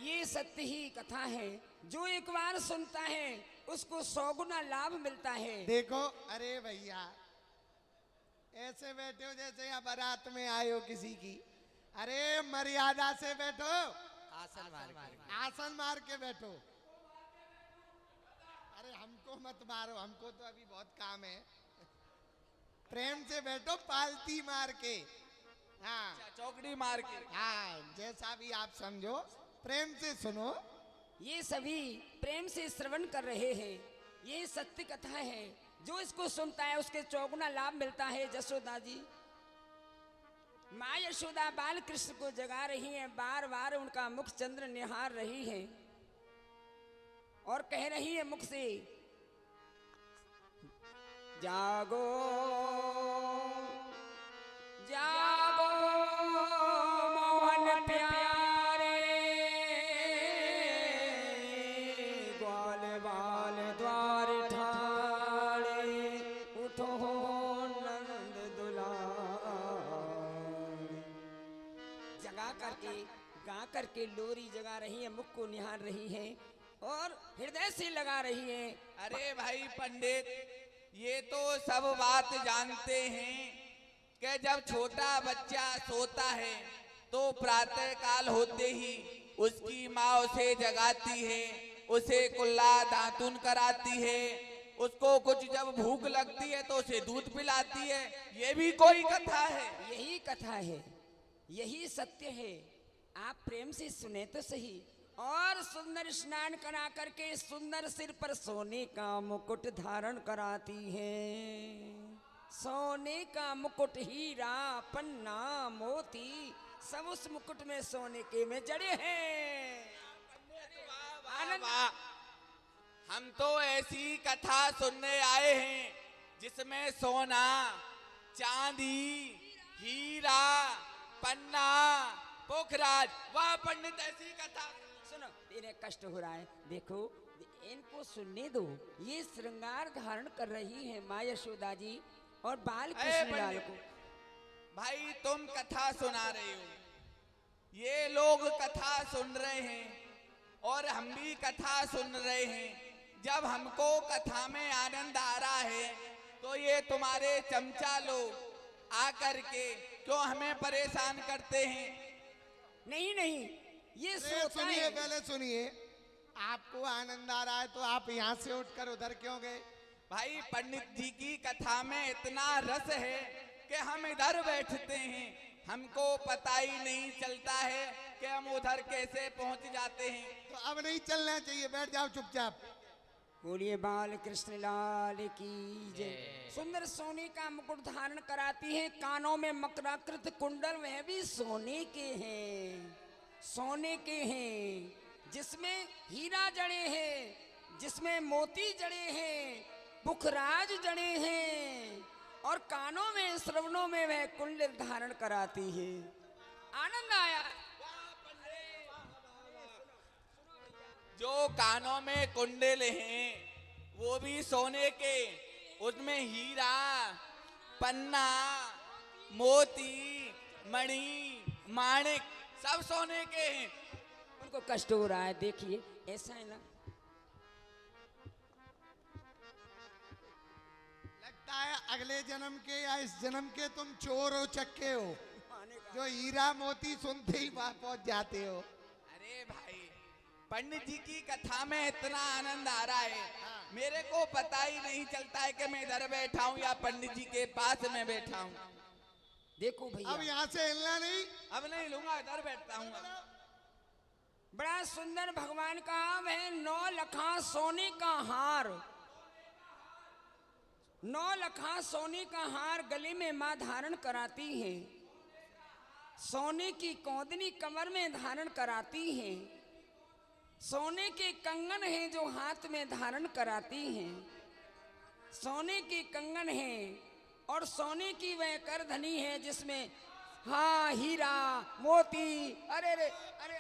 ये सत्य ही कथा है। जो एक बार सुनता है उसको 100 गुना लाभ मिलता है। देखो, अरे भैया ऐसे बैठे हो जैसे यहाँ बारात में आए हो किसी की। अरे मर्यादा से बैठो। आसन मार के। आसन मार के बैठो। अरे हमको मत मारो, हमको तो अभी बहुत काम है। प्रेम से बैठो, पालती मार के। हाँ, चौकड़ी मार के। हाँ, जैसा भी आप समझो, प्रेम से सुनो। ये सभी प्रेम से श्रवण कर रहे हैं। ये सत्य कथा है, जो इसको सुनता है उसके चौगुना लाभ मिलता है। जसोदा जी माँ यशोदा बाल कृष्ण को जगा रही हैं, बार बार उनका मुख चंद्र निहार रही है और कह रही है मुख से, जागो जागो मोहन प्यारे, ग्वाल बाल द्वार ठाड़े, उठो नंद दुलारे। जगा करके गा करके लोरी जगा रही है, मुख को निहार रही है और हृदय से लगा रही है। अरे भाई पंडित, ये तो सब बात जानते हैं कि जब छोटा बच्चा सोता है तो प्रातः काल होते ही उसकी माँ उसे जगाती है, उसे कुल्ला दातुन कराती है, उसको कुछ जब भूख लगती है तो उसे दूध पिलाती है। ये भी कोई कथा है? यही कथा है, यही सत्य है। आप प्रेम से सुने तो सही। और सुंदर स्नान करा करके सुंदर सिर पर सोने का मुकुट धारण कराती है। सोने का मुकुट, हीरा पन्ना मोती सब उस मुकुट में सोने के में जड़े हैं। आनंद, हम तो ऐसी कथा सुनने आए हैं जिसमें सोना चांदी हीरा पन्ना पोखराज, वाह पंडित ऐसी कथा। सुनो, इन्हें कष्ट हो रहा है, देखो इनको सुनने दो। ये श्रृंगार धारण कर रही है माँ यशोदा जी और बाल कृष्ण लाल को। भाई तुम कथा सुना रहे हो, ये लोग कथा सुन रहे हैं और हम भी कथा सुन रहे हैं। जब हमको कथा में आनंद आ रहा है तो ये तुम्हारे चमचा लोग आकर के क्यों हमें परेशान करते हैं? नहीं नहीं, ये सोता सुनिए, है। पहले सुनिए। आपको आनंद आ रहा है तो आप यहाँ से उठकर उधर क्यों गए? भाई पंडित जी की कथा में इतना रस है कि हम इधर बैठते हैं, हमको पता ही नहीं चलता है कि हम उधर कैसे पहुंच जाते हैं। तो अब नहीं चलना चाहिए, बैठ जाओ चुपचाप। बोलिए बाल कृष्ण लाल की जय। सुंदर सोने का मुकुट धारण कराती है, कानों में मकराकृत कुंडल वह भी सोने के हैं, सोने के हैं, जिसमें हीरा जड़े हैं, जिसमें मोती जड़े हैं, पुखराज जड़े हैं और कानों में श्रवणों में वह कुंडल धारण कराती है। आनंद आया। जो कानों में कुंडल हैं वो भी सोने के, उसमें हीरा पन्ना मोती मणि माणिक सब सोने के हैं। उनको कष्ट हो रहा है, देखिए ऐसा है ना। लगता है अगले जन्म के या इस जन्म के तुम चोर हो, चक्के हो, जो हीरा मोती सुनते ही वहां पहुंच जाते हो। अरे भाई पंडित जी की कथा में इतना आनंद आ रहा है, मेरे को पता ही नहीं चलता है कि मैं इधर बैठा हूँ या पंडित जी के पास में बैठा हूँ। देखो भैया, अब यहाँ से हिलना नहीं। अब नहीं लूंगा, इधर बैठता हूँ। बड़ा सुंदर भगवान का वह 9 लखा सोने का हार, 9 लखा सोने का हार गले में माँ धारण कराती है, सोने की कौंदनी कमर में धारण कराती है, सोने के कंगन हैं जो हाथ में धारण कराती हैं, सोने के कंगन हैं और सोने की वह करधनी है जिसमें हाँ हीरा मोती। अरे अरे अरे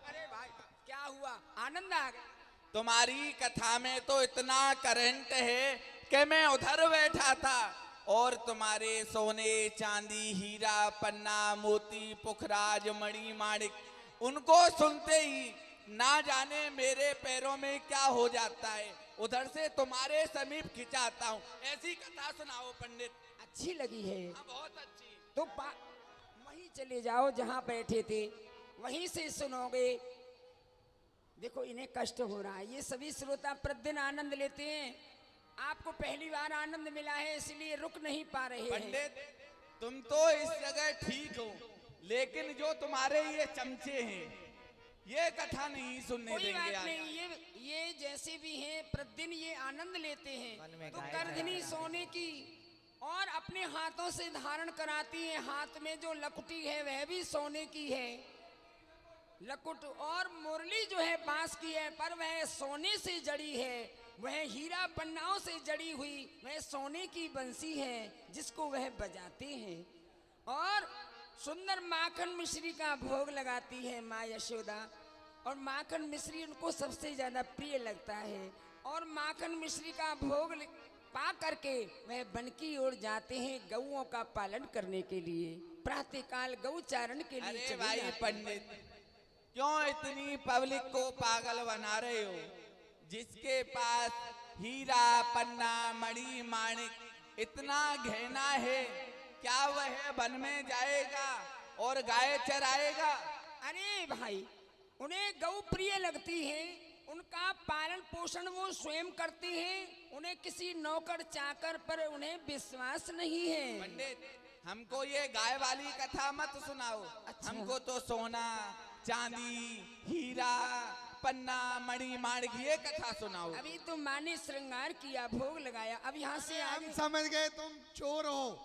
अरे भाई क्या हुआ, आनंद आ गया। तुम्हारी कथा में तो इतना करंट है कि मैं उधर बैठा था और तुम्हारे सोने चांदी हीरा पन्ना मोती पुखराज मणि माणिक उनको सुनते ही ना जाने मेरे पैरों में क्या हो जाता है, उधर से तुम्हारे समीप खिंचाता हूँ। ऐसी कथा सुनाओ पंडित। अच्छी लगी है हाँ, बहुत अच्छी। तो वहीं चले जाओ जहां बैठे थे, वहीं से सुनोगे। देखो इन्हें कष्ट हो रहा है, ये सभी श्रोता प्रतिदिन आनंद लेते हैं, आपको पहली बार आनंद मिला है इसलिए रुक नहीं पा रहे हैं। पंडित तुम तो इस जगह ठीक हो, लेकिन जो तुम्हारे ये चमचे हैं ये कथा नहीं सुनने कोई देंगे बात आज। नहीं, ये जैसे भी हैं प्रतिदिन ये आनंद लेते मन में हैं, तो गाय गर्दनी चराते सोने की और अपने हाथों से धारण कराती है। हाथ में जो लकुटी है वह भी सोने की है, लकुट, और मुरली जो है बांस की है, पर वह सोने से जड़ी है। वह हीरा पन्नाओं से जड़ी हुई वह सोने की बंसी है जिसको वह बजाते हैं। और सुंदर माखन मिश्री का भोग लगाती है माँ यशोदा, और माखन मिश्री उनको सबसे ज्यादा प्रिय लगता है। और माखन मिश्री का भोग पा करके वह वन की ओर जाते हैं गऊओं का पालन करने के लिए, प्रातःकाल गौचारण के लिए अरे चले भाई जाते हैं। पंडित, क्यों इतनी पब्लिक को पागल बना रहे हो? जिसके पास हीरा पन्ना मणि माणिक इतना गहना है, क्या वह वन में जाएगा और गाय चराएगा? अरे भाई, उन्हें गौ प्रिय लगती है, उनका पालन पोषण वो स्वयं करते हैं, उन्हें किसी नौकर चाकर पर उन्हें विश्वास नहीं है। पंडित, हमको ये गाय वाली कथा मत सुनाओ। हमको तो सोना चांदी हीरा पन्ना मणि माणिक ये कथा सुनाओ। अभी तो माँ ने श्रृंगार किया, भोग लगाया, अब यहाँ से हम आगे समझ गए तुम चोर हो,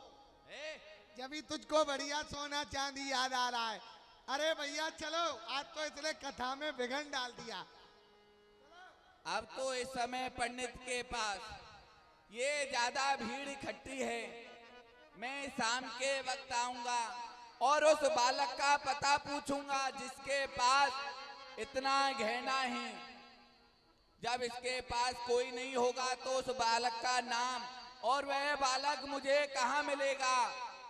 जब भी तुझको बढ़िया सोना चांदी याद आ रहा है। अरे भैया चलो, आज तो इसने कथा में विघन डाल दिया। अब तो इस समय पंडित के पास ये ज्यादा भीड़ इकट्ठी है। मैं शाम के वक्त आऊंगा और उस बालक का पता पूछूंगा जिसके पास इतना गहना है। जब इसके पास कोई नहीं होगा तो उस बालक का नाम और वह बालक मुझे कहाँ मिलेगा।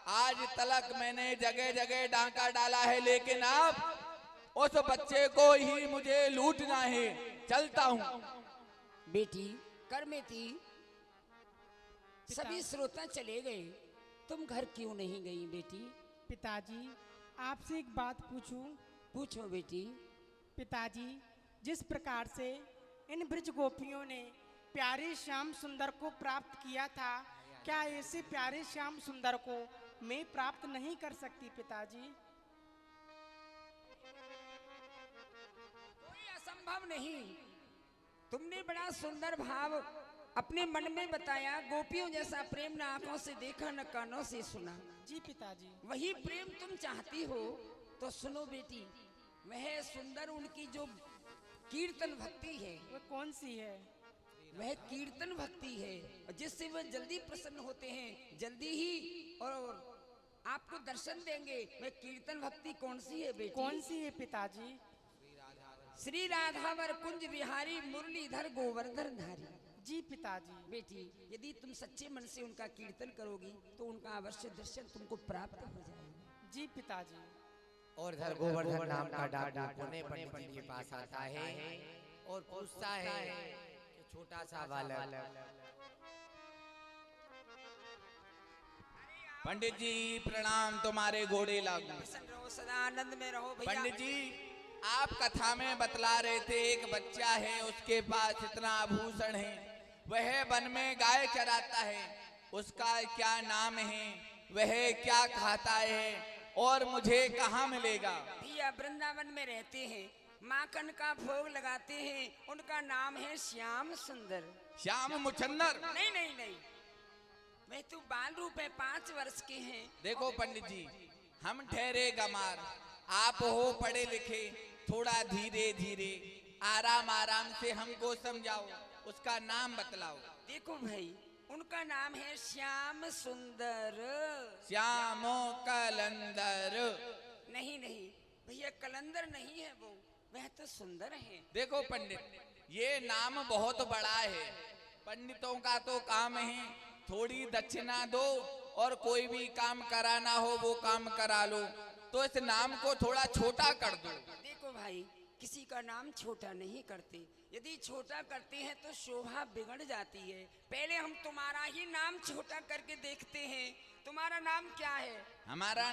आज तलक मैंने जगह जगह डांका डाला है, लेकिन अब उस बच्चे को ही मुझे लूटना है। चलता हूँ। बेटी करमेती, सभी श्रोता चले गए, तुम घर क्यों नहीं गई बेटी? पिताजी, आपसे एक बात पूछूं? पूछो बेटी। पिताजी, जिस प्रकार से इन ब्रज गोपियों ने प्यारे श्याम सुंदर को प्राप्त किया था, क्या ऐसे प्यारे श्याम सुंदर को मैं प्राप्त नहीं कर सकती पिताजी? कोई असंभव नहीं। तुमने बड़ा सुंदर भाव अपने मन में बताया, गोपियों जैसा प्रेम न आंखों से देखा न कानों से सुना। जी पिताजी। वही प्रेम तुम चाहती हो तो सुनो बेटी, वह सुंदर उनकी जो कीर्तन भक्ति है, वो कौन सी है? वह कीर्तन भक्ति है, और जिससे वह जल्दी प्रसन्न होते हैं, जल्दी ही और आपको दर्शन देंगे। वह कीर्तन भक्ति कौन सी है बेटी? कौन सी है पिताजी? श्री राधावर कुंज बिहारी मुरलीधर गोवर्धन धारी। जी पिताजी। बेटी, यदि तुम सच्चे मन से उनका कीर्तन करोगी तो उनका अवश्य दर्शन तुमको प्राप्त हो जाएगा। जी पिताजी। और इधर गोवर्धन नाम का डाकू पुणे पंडित जी के पास आता है और पूछता है कि छोटा सा बालक, पंडित जी प्रणाम, तुम्हारे घोड़े लागू। प्रसन्न रहो, सदा आनंद में रहो भैया। पंडित जी, आप कथा में बतला रहे थे एक बच्चा है, उसके पास इतना आभूषण है, वह वन में गाय चराता है, उसका क्या नाम है, वह क्या खाता है और मुझे कहाँ मिलेगा? भैया वृंदावन में रहते हैं, माखन का भोग लगाते हैं, उनका नाम है श्याम सुंदर। श्याम मुचन्नर? नहीं नहीं नहीं, मैं तो बाल रूप है, 5 वर्ष के हैं। देखो पंडित जी, हम ठहरे गमार, आप हो पढ़े लिखे, थोड़ा धीरे धीरे आराम आराम से हमको समझाओ, उसका नाम बतलाओ। देखो भाई, उनका नाम है श्याम सुंदर। श्याम कलंदर? नहीं नहीं भैया, कलंदर नहीं है वो, वह तो सुंदर है। देखो पंडित, ये नाम बहुत बड़ा है, पंडितों का तो काम है थोड़ी दक्षिणा दो और कोई भी काम कराना हो वो काम करा लो, तो इस नाम को थोड़ा छोटा कर दो। देखो भाई, किसी का नाम छोटा नहीं करते, यदि छोटा करते हैं तो शोभा बिगड़ जाती है। पहले हम तुम्हारा ही नाम छोटा करके देखते हैं। तुम्हारा नाम क्या है? हमारा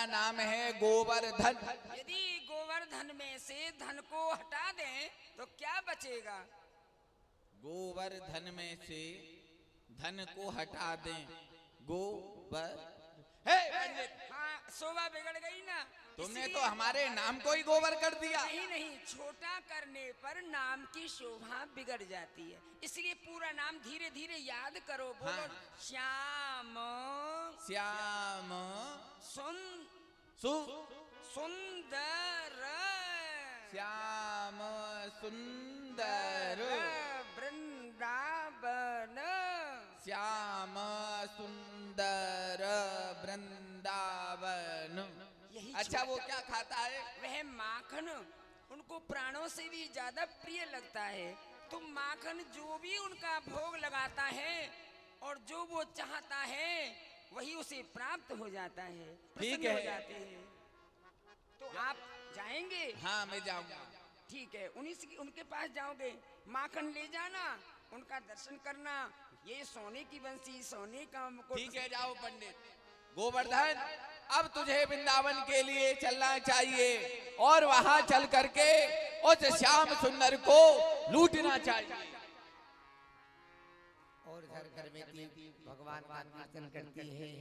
नाम है गोवर्धन। यदि गोवर्धन में से धन को हटा दें तो क्या बचेगा? गोवर्धन में से धन को हटा दें, गोबर। हे पंडित, हाँ शोभा बिगड़ गई ना। तुमने इसलिए- तो हमारे नाम को ही गोबर कर दिया। नहीं नहीं, छोटा करने पर नाम की शोभा बिगड़ जाती है, इसलिए पूरा नाम धीरे धीरे याद करो। बोलो हाँ। श्याम श्याम सुन सु सुंदर श्याम सुंदर वृंदावन श्याम सुंदर वृंदावन। यही अच्छा, वो क्या खाता है? वह माखन उनको प्राणों से भी ज्यादा प्रिय लगता है। तो माखन जो भी उनका भोग लगाता है और जो वो चाहता है वही उसे प्राप्त हो जाता है, ठीक प्रसन्न हो है। जाते हैं। तो आप जाएंगे? हाँ, मैं जाऊंगा। ठीक है, उनके पास जाओगे, माखन ले जाना, उनका दर्शन करना। ये सोने की बंसी, सोने का मुकुट। ठीक है, जाओ पंडित। गोवर्धन, अब तुझे वृंदावन के लिए चलना चाहिए और वहां चल करके उस श्याम सुंदर को लूटना चाहिए। और घर घर में भगवान का कीर्तन करती है।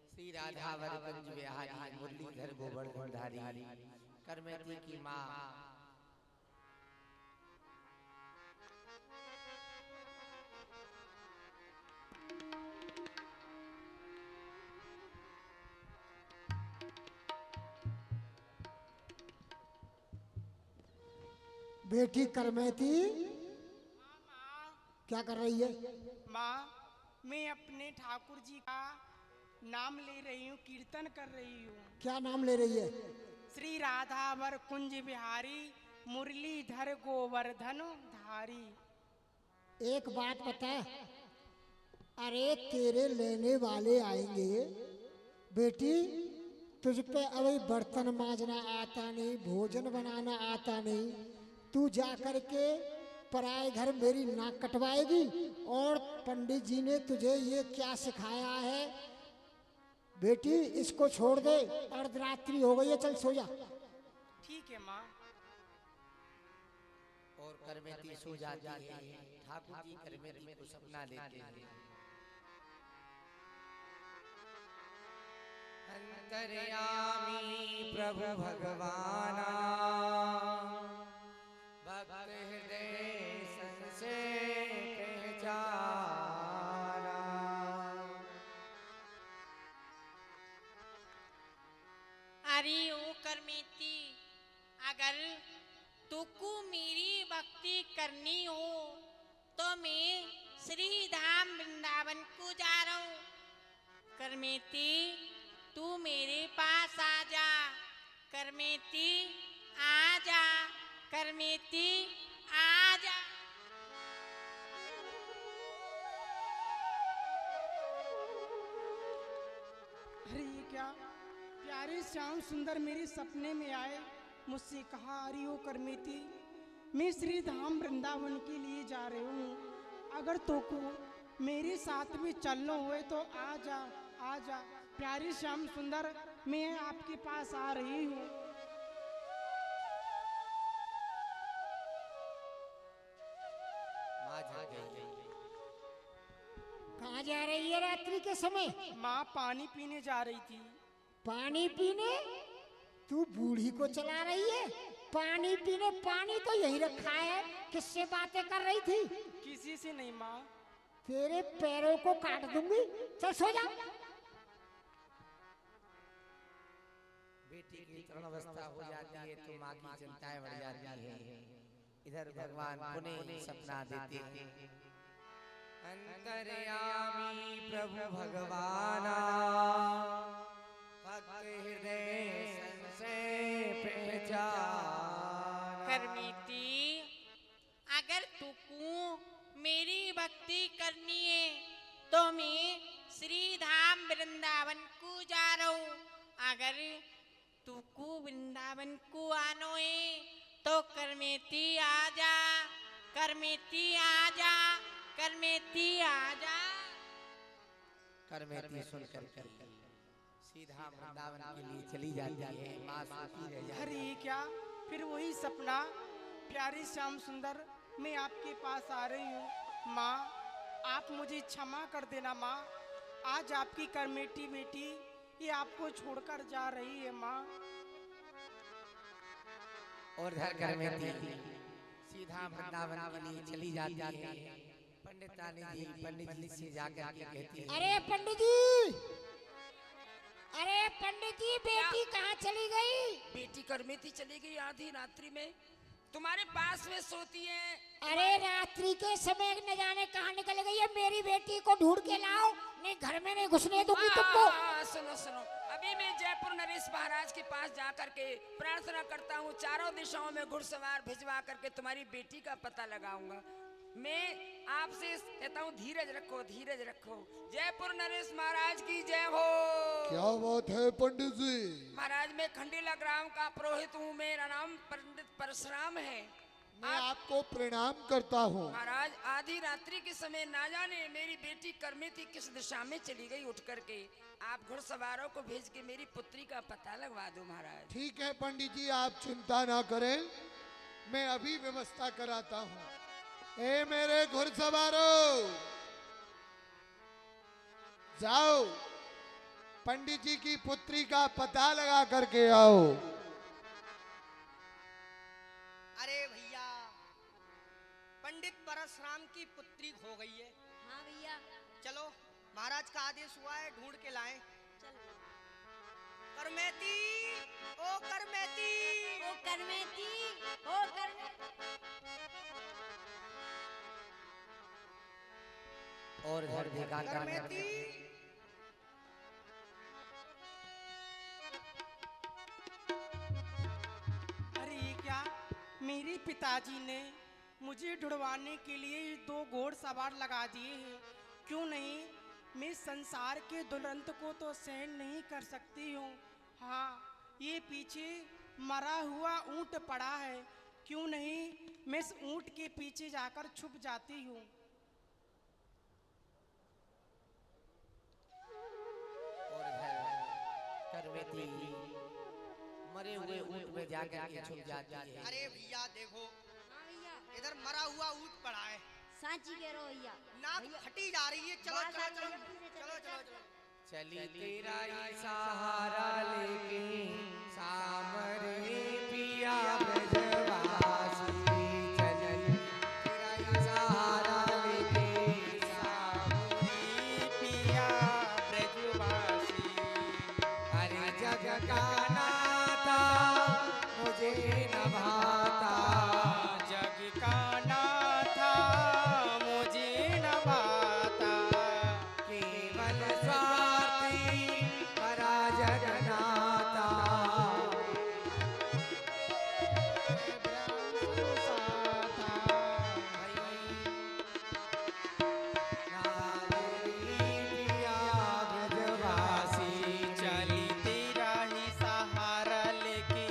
श्री राधा वरकुंज बिहारी मुरलीधर गोवर्धन धारी करमती की माँ। बेटी करमैती क्या कर रही है? माँ, मैं अपने ठाकुर जी का नाम ले रही हूँ, कीर्तन कर रही हूँ। क्या नाम ले रही है? श्री राधा वर कुंज बिहारी मुरलीधर गोवर्धन धारी। एक बात बता, अरे तेरे लेने वाले आएंगे बेटी, तुझ पे अभी बर्तन मांजना आता नहीं, भोजन बनाना आता नहीं, तू जा कर के पराए घर मेरी नाक कटवाएगी। और पंडित जी ने तुझे ये क्या सिखाया है? बेटी इसको छोड़ दे, अर्धरात्रि हो गई है, चल सो जा। ठीक है माँ। और करमती सो जाती है। ठाकुर जी करमती को सपना देते हैं। अंतर्यामी प्रभु भगवाना भक्त हृदय संशय पहचाना। अरे ओ करमेती, अगर तुको मेरी भक्ति करनी हो तो मैं श्री धाम वृंदावन को जा रहा हूँ। करमेती, तू मेरे पास आ जा। करमेती आ जा, करमेती आ जा। अरे ये क्या, प्यारे श्याम सुंदर मेरे सपने में आए, मुझसे कहा अरे ओ करमेती, मैं श्री धाम वृंदावन के लिए जा रही हूँ, अगर तो को मेरे साथ में चलना हुए तो आ जा, आ जा। प्यारे श्याम सुंदर, मैं आपके पास आ रही हूँ। माँ जा गई। कहाँ जा रही है रात्रि के समय? माँ पानी पीने जा रही थी। पानी पीने? तू बूढ़ी को चला रही है? पानी पीने? पानी तो यही रखा है, किससे बातें कर रही थी? किसी से नहीं माँ। तेरे पैरों को काट दूंगी, चल सो जा। बेटी की तरुण अवस्था हो जाती है तो माँ की चिंताएं बढ़ जाती है। इधर भगवान पुनः सपना देते हैं। अंतर्यामी प्रभु भगवाना भक्त हृदय संशय पहचाना। करमेती, अगर तुको मेरी भक्ति करनी है तो मैं श्री धाम वृंदावन को जा रहा हूँ। अगर तुको वृंदावन को आनो है तो करमेती आ जा, करमेती आ जा, करमेती आ जा। करमेती सुनकर सीधा वृंदावन के लिए चली जाती है। माँ सोती रह जाती अरे ये क्या, फिर वही सपना। प्यारे श्याम सुंदर, मैं आपके पास आ रही हूँ। माँ, आप मुझे क्षमा कर देना माँ। आज आपकी करमेटी बेटी ये आपको छोड़कर जा रही है माँ। और घर घर में थी सीधा वृंदावन के लिए चली जाती है। पंडित जी से जाकर के कहती है, अरे पंडित जी, अरे पंडित जी, बेटी कहाँ चली गई? बेटी करमेती चली गई आधी रात्रि में, तुम्हारे पास में सोती है। अरे रात्रि के समय न जाने कहाँ निकल गई है। मेरी बेटी को ढूंढ के लाओ, नहीं घर में नहीं घुसने दूंगी तुमको। सुनो सुनो, अभी मैं जयपुर नरेश महाराज के पास जा करके प्रार्थना करता हूँ, चारों दिशाओं में घुड़सवार भिजवा करके तुम्हारी बेटी का पता लगाऊंगा। मैं आपसे कहता हूँ धीरज रखो, धीरज रखो। जयपुर नरेश महाराज की जय हो। क्या बात है पंडित जी? महाराज मैं खंडीला ग्राम का पुरोहित हूँ, मेरा नाम पंडित परशुराम है। मैं आपको प्रणाम करता हूँ। महाराज आधी रात्रि के समय ना जाने मेरी बेटी करमेती किस दिशा में चली गई उठ करके, आप घुड़सवारों को भेज के मेरी पुत्री का पता लगवा दो महाराज। ठीक है पंडित जी, आप चिंता ना करें, मैं अभी व्यवस्था कराता हूँ। ए मेरे घुड़सवारों, जाओ पंडित जी की पुत्री का पता लगा करके आओ। अरे भैया, पंडित परशुराम की पुत्री खो गई है। हाँ भैया। चलो, महाराज का आदेश हुआ है, ढूंढ के लाएं। करमेती, ओ करमेती, ओ करमेती, ओ करमेती। और इधर देखा करमेती। अरे ये क्या, मेरे पिताजी ने मुझे ढुड़वाने के लिए 2 घोड़सवार लगा दिए हैं। क्यों नहीं, मैं संसार के दुरंत को तो सहन नहीं कर सकती हूँ। हाँ, ये पीछे मरा हुआ ऊंट पड़ा है, क्यों नहीं मैं इस ऊंट के पीछे जाकर छुप जाती हूँ। और इधर करवेती मरे हुए ऊंट में जाकर के छुप जाती है। अरे भैया देखो, हाँ भैया। इधर मरा हुआ ऊंट पड़ा है, सांची कह रहे हो भैया। नाक फटी जा रही है। चलो बात चलो आ चलो गई, जल्दी से चलो चलो, चलो। चली तेरा ही सहारा लेके सामरे पिया ब्रजवासी, चली तेरा ही सहारा लेके सामरे पिया ब्रजवासी। अरे जग का नाता मुझे न भाता, जग का नाथा मुझे न भाता, केवल स्वार्थी परा जगन्नाथा। चली तेरा ही सहारा लेके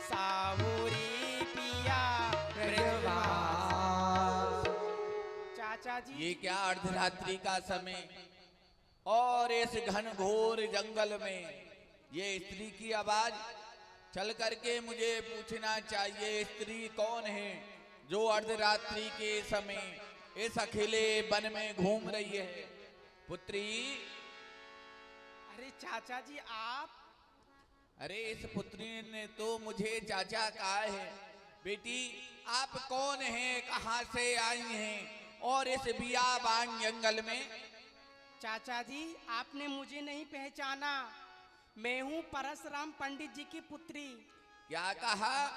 सावरी पिया ब्रजवास। चाचा जी, ये क्या अर्धरात्रि का समय और इस घनघोर जंगल में ये स्त्री की आवाज, चल करके मुझे पूछना चाहिए स्त्री कौन है जो अर्धरात्रि के समय इस अकेले वन में घूम रही है। पुत्री, अरे चाचा जी आप, अरे इस पुत्री ने तो मुझे चाचा कहा है। बेटी आप कौन हैं, कहाँ से आई हैं और इस बियाबान जंगल में? चाचा जी आपने मुझे नहीं पहचाना, मैं हूँ परशुराम पंडित जी की पुत्री। क्या कहा?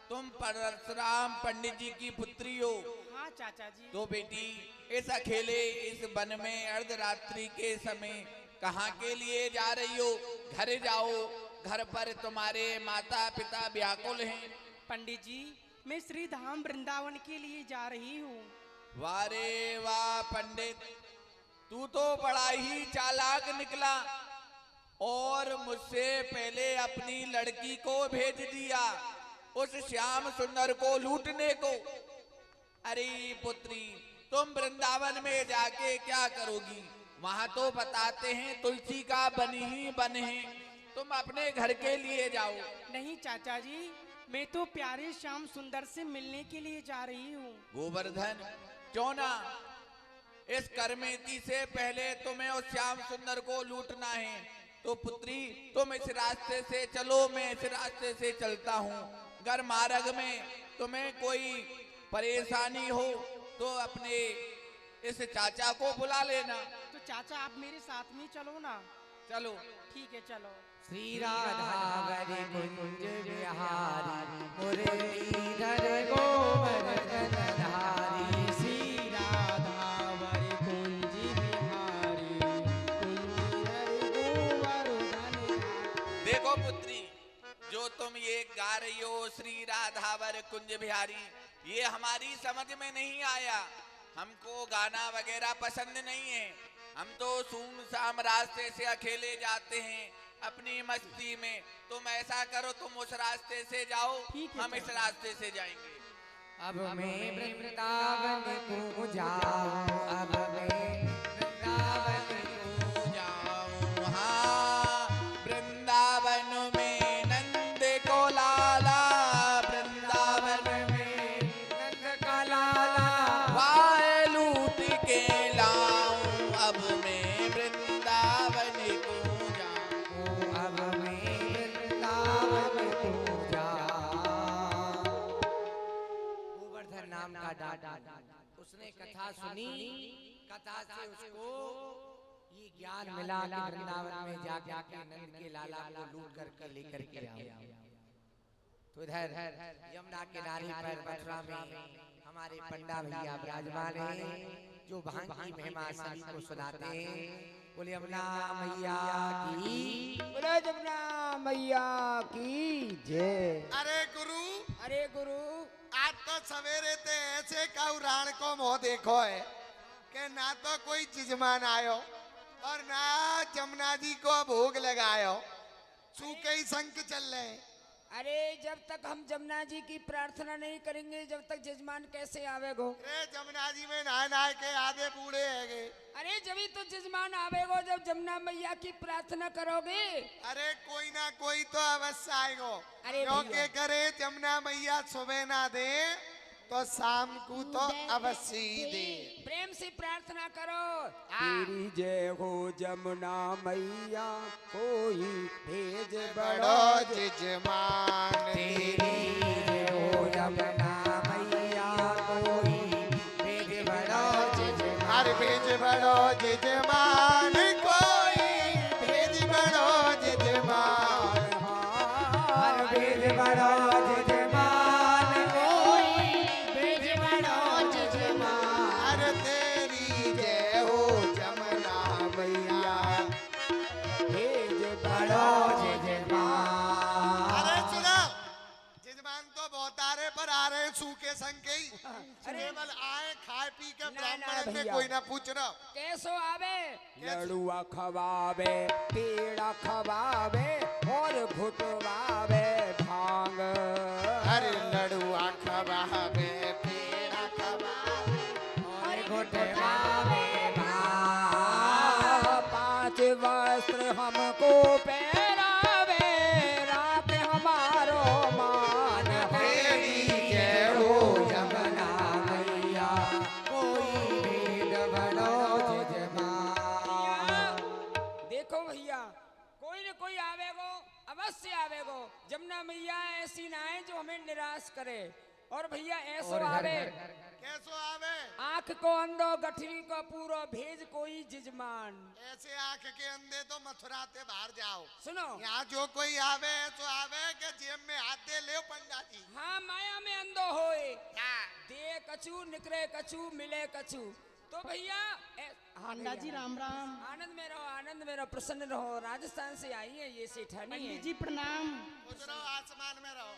तुम परशुराम पंडित जी की पुत्री हो? हाँ चाचा जी। तो बेटी इस अकेले इस वन में अर्धरात्रि के समय कहाँ के लिए जा रही हो? घर जाओ, घर पर तुम्हारे माता पिता व्याकुल हैं। पंडित जी मैं श्री धाम वृंदावन के लिए जा रही हूँ। वारे वाह पंडित, तू तो बड़ा ही चालाक निकला और मुझसे पहले अपनी लड़की को भेज दिया उस श्याम सुंदर को लूटने को। अरे पुत्री, तुम वृंदावन में जाके क्या करोगी? वहां तो बताते हैं तुलसी का बन ही बन है, तुम अपने घर के लिए जाओ। नहीं चाचा जी, मैं तो प्यारे श्याम सुंदर से मिलने के लिए जा रही हूँ। गोवर्धन, क्यों ना इस करमेती से पहले तुम्हें उस श्याम सुंदर को लूटना है तो पुत्री तुम इस रास्ते से चलो, मैं इस रास्ते से चलता हूँ। अगर मार्ग में तुम्हें कोई परेशानी हो तो अपने इस चाचा को बुला लेना। तो चाचा आप मेरे साथ में ही चलो ना। चलो ठीक है चलो। श्री राधावरी कुंज बिहारी मुरलीधर गोवर्धन धारी। श्री राधावरी कुंज बिहारी मुरलीधर गोवर्धन। देखो पुत्री, जो तुम ये गा रही हो श्री राधावर कुंज बिहारी, ये हमारी समझ में नहीं आया। हमको गाना वगैरह पसंद नहीं है। हम तो सुनसान रास्ते से अकेले जाते हैं अपनी मस्ती में। तुम ऐसा करो, तुम उस रास्ते से जाओ, हम इस रास्ते से जाएंगे। अब मैं वृंदावन को जाऊं, अब मैं वृंदावन को जाऊं। हाँ, वृंदावन में नंद को लाला, वृंदावन में नंद का लाला वाए लूट के लाऊं। अब मैं वृंदावन को जाऊं, अब मैं वृंदावन को जाऊं। गोवर्धन नाम का दादा, उसने कथा सुनी। कथा से उसको ये ज्ञान मिला कि वृंदावन में जाकर के नंद के लाला को लूट करके लेकर के आओ। तो इधर यमुना किनारे पर मथुरा में हमारे पंडा भैया विराजमान हैं, जो भांग की महिमा सभी को सुनाते हैं। बोले यमुना मैया की, बोले जमुना मैया की जय। अरे गुरु, अरे गुरु, आज तो सवेरे ते ऐसे कौरान को मोह देखो है कि ना तो कोई जजमान आयो और ना जमुना जी को भोग लगायो, सूखे ही संग चल रहे हैं। अरे जब तक हम जमुना जी की प्रार्थना नहीं करेंगे, जब तक जजमान कैसे आवेगो? अरे जमुना जी में नहा नहा के आधे बूढ़े हैगे। अरे जब तो जजमान आवेगो जब जमुना मैया की प्रार्थना करोगे। अरे कोई ना कोई तो अवश्य आएगो। अरे क्योंकि करे जमुना मैया सुबह ना दे तो शाम को तो अवश्य ही दे। प्रेम से प्रार्थना करो। तेरी जय हो जमुना मैया, कोई भेज बड़ो जजमान। तेरी जय हो जमुना मैया, कोई भेज बड़ो जजमान। अरे भेज बड़ो जजमान, कोई भेज बड़ो जजमान। हर भेज बड़ो जजमान, कोई भेज बड़ो जजमान। अरे तेरी जय हो जमुना मैया, भेज बड़ो जजमान। अरे सुनो, जजमान तो बहुत आ रहे पर आ रहे सूखे संग के ही। केवल आए खाए पी के ब्राह्मण में कोई ना पूछ रहा। कैसो आवे? लड़ुआ खवावे, पेड़ा खवावे और घुटवावे भांग। अरे लड़ुआ खवावे, पेड़ा खवावे और घुटवावे पांच वस्त्र हमको पहरावे, रात हमारो मान। तेरी जय हो जमुना मैया, कोई भेद बड़ो जजमान। देखो भैया, कोई न कोई आवेगो, अवश्य आवेगो। जमुना मैया ऐसी ना है जो हमें निराश करे। और भैया ऐसो आवे, कैसो आवे? आंख को अंधो गठरी को पूरो भेज कोई जजमान। ऐसे आंख के अंधे तो मथुराते बाहर जाओ। सुनो, यहाँ जो कोई आवे तो आवे के जेब में हाथ दे ले पंडा जी। हाँ माया में अंधो होए, दे कछु निकले कछु मिले कछु। तो भैया पंडा जी राम राम। आनंद में रहो, आनंद में रहो, प्रसन्न रहो। राजस्थान से आई है ये सेठानी है। पंडित जी प्रणाम। खुश रहो, आसमान में रहो।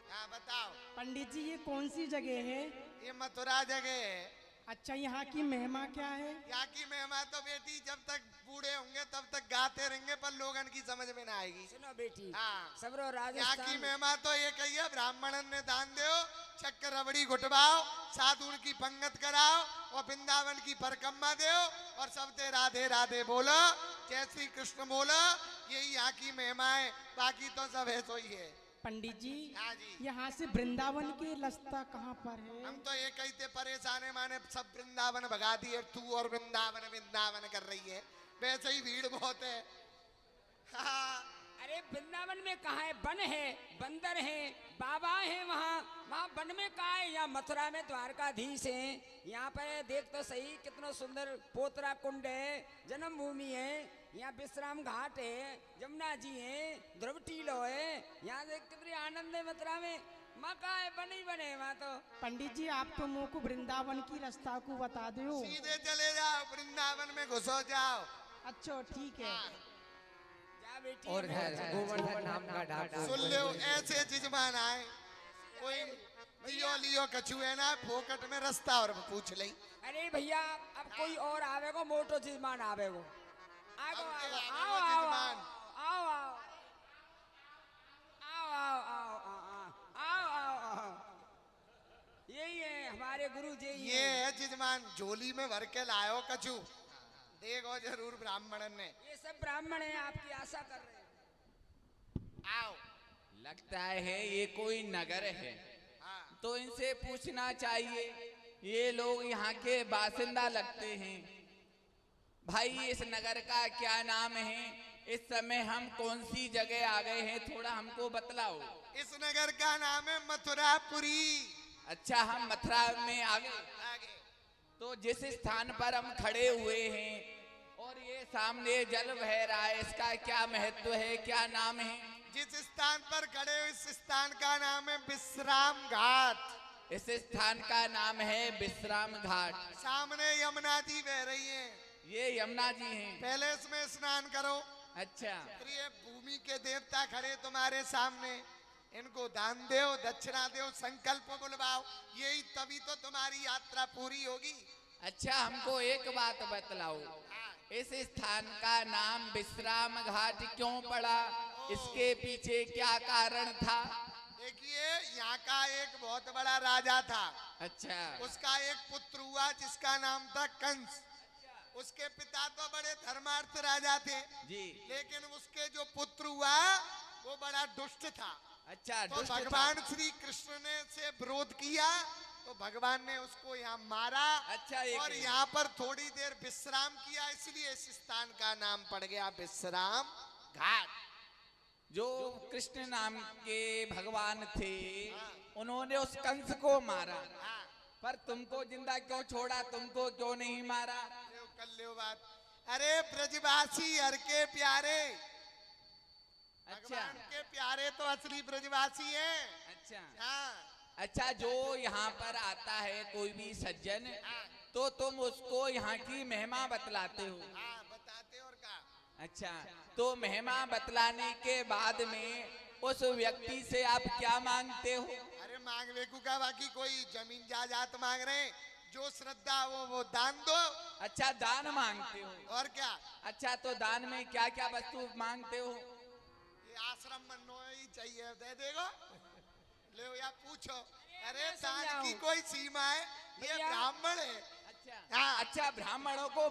हाँ बताओ पंडित जी ये कौन सी जगह है? ये मथुरा जगह है। अच्छा यहाँ की महिमा क्या है? यहाँ की महिमा तो बेटी जब तक बूढ़े होंगे तब तक गाते रहेंगे पर लोगन की समझ में ना आएगी। सुनो बेटी, हाँ, सबरो यहाँ राजस्थान की महिमा तो ये कही है, ब्राह्मणन ने दान दो, चक्कर रबड़ी घुटवाओ, साधु की पंगत कराओ और वृंदावन की परिक्रमा दो और सबसे राधे राधे बोलो, जय श्री कृष्ण बोलो। यही यहाँ की महिमा है, बाकी तो सब ऐसो ही है। पंडित जी, हाँ जी, यहाँ से वृंदावन के रास्ता कहाँ पर है? हम तो ये कहते परेशान है, माने सब वृंदावन भगा दिए, तू और वृंदावन वृंदावन कर रही है। वैसे ही भीड़ बहुत है। हाँ, अरे वृंदावन में कहाँ है? वन है, बंदर है, बाबा है वहाँ। वहाँ वन में कहाँ है? यहाँ मथुरा में द्वारकाधीश है। यहाँ पर देख तो सही कितना सुंदर पोतरा कुंड है, जन्मभूमि है। यहाँ विश्राम घाट है, जमुना जी है, ध्रुव टीलो है। यहाँ देख कितनी आनंद है मथुरा में। माँ कहाँ है? बन ही बने वहाँ तो। पंडित जी आप तो मुँह को वृंदावन की रास्ता को बता दो। सीधे चले जाओ, वृंदावन में घुसो जाओ। अच्छा ठीक है। जा बेटी। और है गोवर्धन नाम का डाकू। सुन लो, ऐसे जिजमान आए, कोई लियो लियो कछुए ना फोकट में रास्ता और पूछ ले। अरे भैया अब कोई और आवेगो, मोटो जिजमान आवेगो। आगो अब आगो, के आओ आवेगो आओ जिजमान। आओ आओ आओ आओ आओ आओ आओ आओ। यही है हमारे गुरु जी। ये है जिजमान, झोली में भर के लायो कछु, देखो जरूर ब्राह्मणन ने। ये सब ब्राह्मण है, आपकी आशा कर रहे हैं। आओ। लगता है ये कोई नगर है, हाँ, तो इनसे पूछना चाहिए। ये लोग यहाँ के बासिंदा लगते हैं। भाई इस नगर का क्या नाम है? इस समय हम कौन सी जगह आ गए हैं? थोड़ा हमको बतलाओ। इस नगर का नाम है मथुरापुरी। अच्छा, हम मथुरा में आ गए। आगे तो जिस स्थान पर हम खड़े हुए हैं और ये सामने जल बह रहा है, इसका क्या महत्व है, क्या नाम है? जिस स्थान पर खड़े हो, इस स्थान का नाम है विश्राम घाट। इस स्थान का नाम है विश्राम घाट। सामने यमुना जी बह रही है, ये यमुना जी हैं। पहले इसमें स्नान करो। अच्छा, फिर ये भूमि के देवता खड़े तुम्हारे सामने, इनको दान दो, दक्षिणा दो, संकल्प बुलवाओ, यही तभी तो तुम्हारी यात्रा पूरी होगी। अच्छा, हमको एक बात बतलाओ, इस स्थान का नाम विश्राम घाट क्यों पड़ा? इसके पीछे क्या कारण था? देखिए, यहाँ का एक बहुत बड़ा राजा था। अच्छा, उसका एक पुत्र हुआ जिसका नाम था कंस। उसके पिता तो बड़े धर्मार्थ राजा थे जी। लेकिन उसके जो पुत्र हुआ वो बड़ा दुष्ट था। अच्छा, तो दुष्ट था। भगवान श्री कृष्ण ने से विरोध किया तो भगवान ने उसको यहाँ मारा। अच्छा, एक और यहाँ पर थोड़ी देर विश्राम किया, इसलिए इस स्थान का नाम पड़ गया विश्राम घाट। जो कृष्ण नाम के भगवान थे, उन्होंने उस कंस को मारा, पर तुमको जिंदा क्यों छोड़ा? तुमको क्यों नहीं मारा? कर लो बात। अरे ब्रजवासी हर के प्यारे, अच्छा, भगवान के प्यारे तो असली ब्रजवासी हैं। अच्छा, हाँ, अच्छा, जो यहाँ पर आता है कोई भी सज्जन, तो तुम उसको यहाँ की महिमा बतलाते हो। हाँ, बताते और का। अच्छा, तो महिमा बतलाने के बाद में उस व्यक्ति से आप क्या मांगते हो? अरे मांग वेकू का, बाकी कोई जमीन जायदाद मांग रहे हैं, जो श्रद्धा वो दान दो। अच्छा, दान मांगते हो। और क्या? अच्छा, तो दान में क्या क्या वस्तु मांगते हो? ये आश्रम में नो ही चाहिए, दे देगो, ले या पूछो। अरे दान की कोई सीमा है? ये ब्राह्मण है। अच्छा, अच्छा, ब्राह्मणों को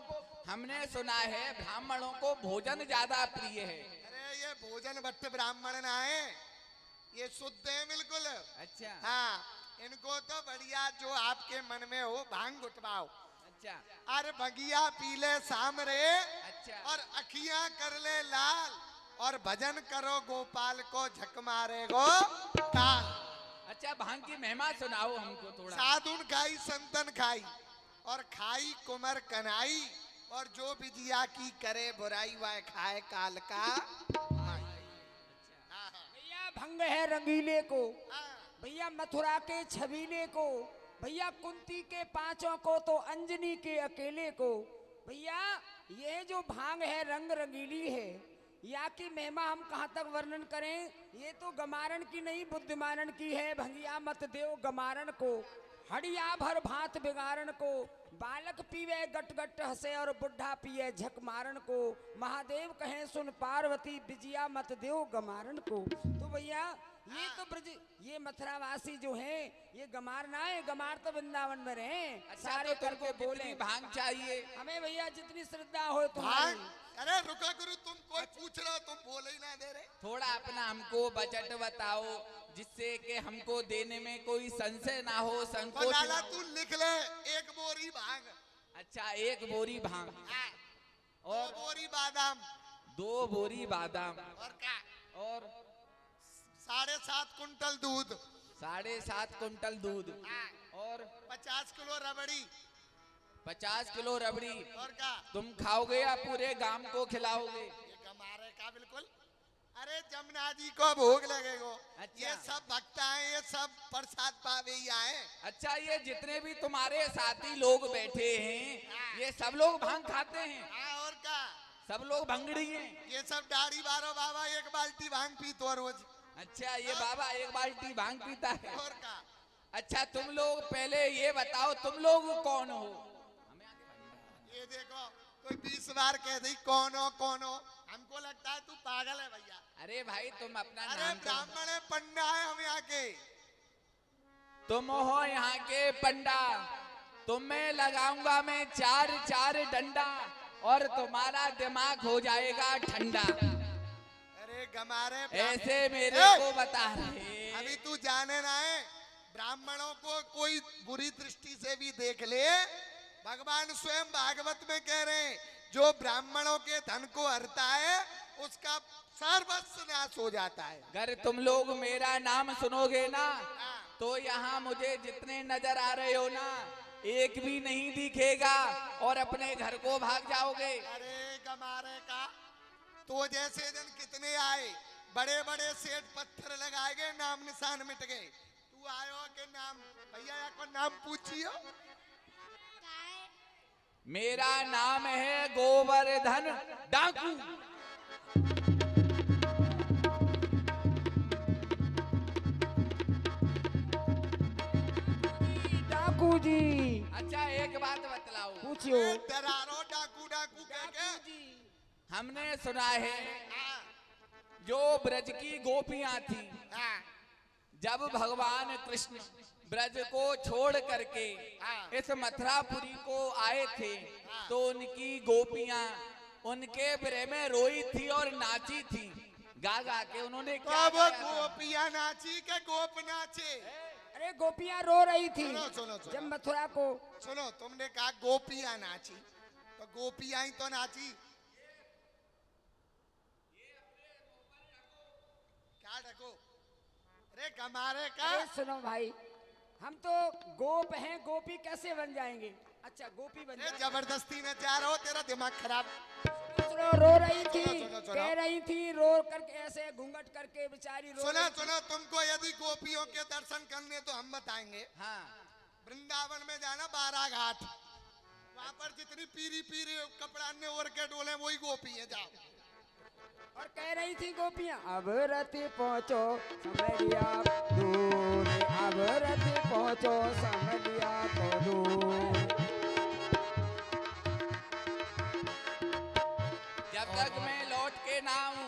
हमने सुना है ब्राह्मणों को भोजन ज्यादा प्रिय है। अरे ये भोजन भट्ट ब्राह्मण ना है, ये शुद्ध है बिल्कुल। अच्छा, हाँ, इनको तो बढ़िया जो आपके मन में हो भांग उठवाओ। अच्छा, अरे भगिया पीले सामरे, अच्छा, और अखियां कर ले लाल, और भजन करो गोपाल को झक मारे गो काल। अच्छा, भांग की महिमा सुनाओ हमको थोड़ा। साधुन खाई संतन खाई, और खाई कुमर कनाई, और जो बिजिया की करे बुराई वह खाए काल का। भैया भंग है रंगीले को, भैया मथुरा के छबीले को, भैया कुंती के पांचों को, तो अंजनी के अकेले को। भैया ये जो भांग है रंग रंगीली है, या की महिमा हम कहाँ तक वर्णन करें? ये तो गमारण की नहीं बुद्धिमानन की है। भंगिया मत देव गमारण को, हड़िया भर भात बिगाड़न को, बालक पीवे गट गट हंसे और बुढ़ा पिए झक मारन को। महादेव कहें सुन पार्वती, बिजिया मत देव गमारन को। तो भैया ये तो ब्रज, ये मथुरावासी जो हैं ये गमार ना है, गमार तो वृंदावन में रहे। अच्छा, सारे तो करके तुमको बोले कितनी भांग चाहिए? हमें भैया जितनी श्रद्धा हो तुम्हारी। भांग? अरे रुका गुरु, तुम कोई पूछ रहे हो, तुम बोले ही ना दे रहे। थोड़ा अपना हमको बजट बताओ, जिससे कि हमको देने में कोई संशय ना हो, तो संकोच लाला ना हो। तू लिख ले, एक बोरी भांग, अच्छा, एक बोरी भांग, दो बोरी बादाम, 2 बोरी बादाम और क्या? और 7.5 कुंटल दूध, 7.5 कुंटल दूध और 50 किलो रबड़ी 50 किलो रबड़ी। और क्या? तुम खाओगे या पूरे गांव को खिलाओगे? ये गमारे का बिल्कुल। अरे जमुना जी को भोग लगेगो। अच्छा। ये सब भक्त आए, ये सब प्रसाद पावे ही आए। अच्छा, ये जितने भी तुम्हारे साथी लोग बैठे हैं ये सब लोग भांग खाते हैं? हाँ, और क्या? सब लोग भंगड़ी हैं? ये सब दाढ़ी बारो बाबा एक बाल्टी भांग पीतो रोज। अच्छा, ये बाबा एक बाल्टी भांग पीता है? और क्या? अच्छा, तुम लोग पहले ये बताओ तुम लोग कौन हो? ये देखो, कोई 20 बार कह दी कौन हो कौन हो, हमको लगता है तू पागल है भैया। अरे भाई तुम अपना अरे नाम तो- ब्राह्मण है, पंडा है हम यहाँ के। तुम हो यहाँ के पंडा। तुम्हें लगाऊंगा मैं 4 डंडा और तुम्हारा दिमाग हो जाएगा ठंडा। अरे गमारे ऐसे मेरे ए! को बता रहे। अभी तू जाने ना है, ब्राह्मणों को कोई बुरी दृष्टि से भी देख ले, भगवान स्वयं भागवत में कह रहे हैं, जो ब्राह्मणों के धन को हरता है उसका सर्वस्व नाश हो जाता है। अगर तुम लोग मेरा नाम सुनोगे ना तो यहाँ मुझे जितने नजर आ रहे हो ना एक भी नहीं दिखेगा और अपने घर को भाग जाओगे। अरे गमारे का, तो जैसे दिन कितने आए, बड़े बड़े सेठ पत्थर लगाए गए, नाम निशान मिट गए। तू आयो के नाम, भैया को नाम पूछियो। मेरा नाम है गोवर्धन डाकू। डाकू जी। अच्छा, एक बात बतलाओ। पूछियो। डरारो डाकू डाकू कह के। हमने सुना है जो ब्रज की गोपियां थी, जब भगवान कृष्ण ब्रज को छोड़ करके इस मथुरापुरी को आए थे तो उनकी गोपियां उनके विरह में रोई थी और नाची थी। गा गा के उन्होंने क्या कब गाया था? गोपियां नाची के गोप नाचे? अरे गोपियां रो रही थी सुनो सुनो सुनो, जब मथुरा को। सुनो, तुमने कहा गोपियां नाची, तो गोपियां ही तो नाची। क्या ढको? अरे कमारे का। अरे सुनो भाई, हम तो गोप हैं, गोपी कैसे बन जाएंगे? अच्छा, गोपी बन अरे जाएंगे। जबरदस्ती में जा रहा हो, तेरा दिमाग खराब। सुनो, रो रही थी, सुनो, सुनो। कह रही थी, रो करके ऐसे घूंघट करके बेचारी रो सुनो रही थी। सुनो, तुमको यदि गोपियों के दर्शन करने तो हम बताएंगे। हाँ, वृंदावन में जाना 12 घाट, वहाँ पर जितनी पीरी पीरी कपड़ा ने ओढ़ के डोले वही गोपी है, जाओ। और कह रही थी गोपियां, अब रति पहुंचो समरिया दूर, अब रति पहुंचो समरिया को दूर। जब तक मैं लौट के ना आऊं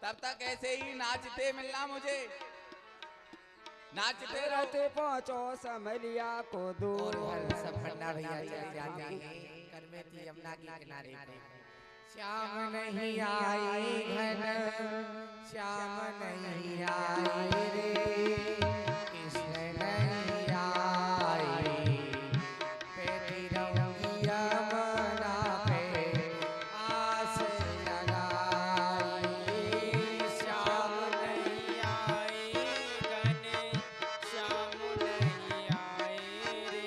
तब तक ऐसे ही नाचते मिलना मुझे, नाचते रहो। रति पहुंचो समरिया को और दूर। घर सब पंडा भैया चले जाते हैं करमेती यमुना के किनारे पे। श्याम नहीं आई घन, श्याम नहीं आई रे, कृष्ण नहीं आई, पेटी रंगी यमुना पे आस लगाई। श्याम नहीं आई घन, श्याम नहीं आई रे,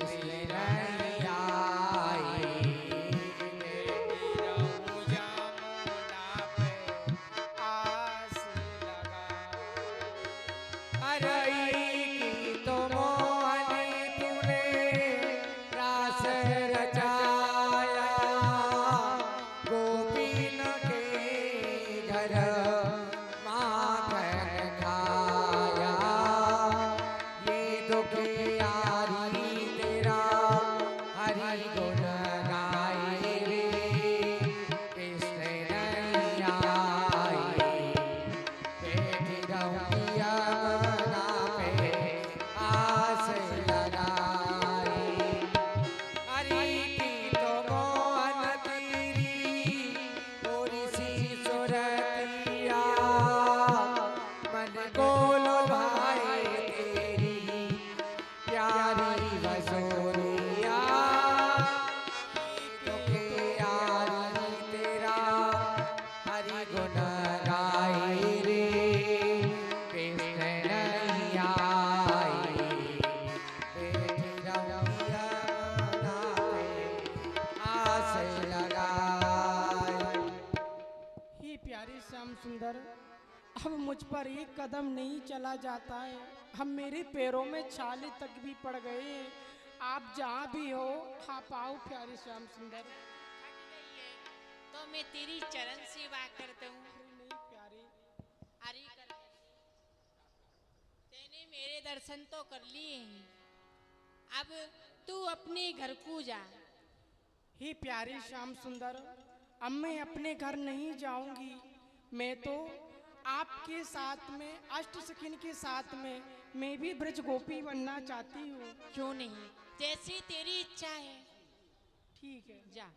कृष्ण नहीं आई, अब मुझ पर एक कदम नहीं चला जाता है। हम मेरे पैरों में छाले तक भी पड़ गए हैं। आप जहाँ भी हो आप आओ प्यारे श्याम सुंदर। तो मैं तेरी चरण सेवा करता हूँ। नहीं प्यारे, अरे कर तेने मेरे दर्शन तो कर लिए हैं, अब तू अपने घर को जा। हे प्यारे श्याम सुंदर, अब मैं अपने घर नहीं जाऊंगी। मैं तो आपके साथ में, अष्ट सखिन के साथ में मैं भी ब्रज गोपी बनना चाहती हूँ। क्यों नहीं, जैसी तेरी इच्छा है। ठीक है, जा।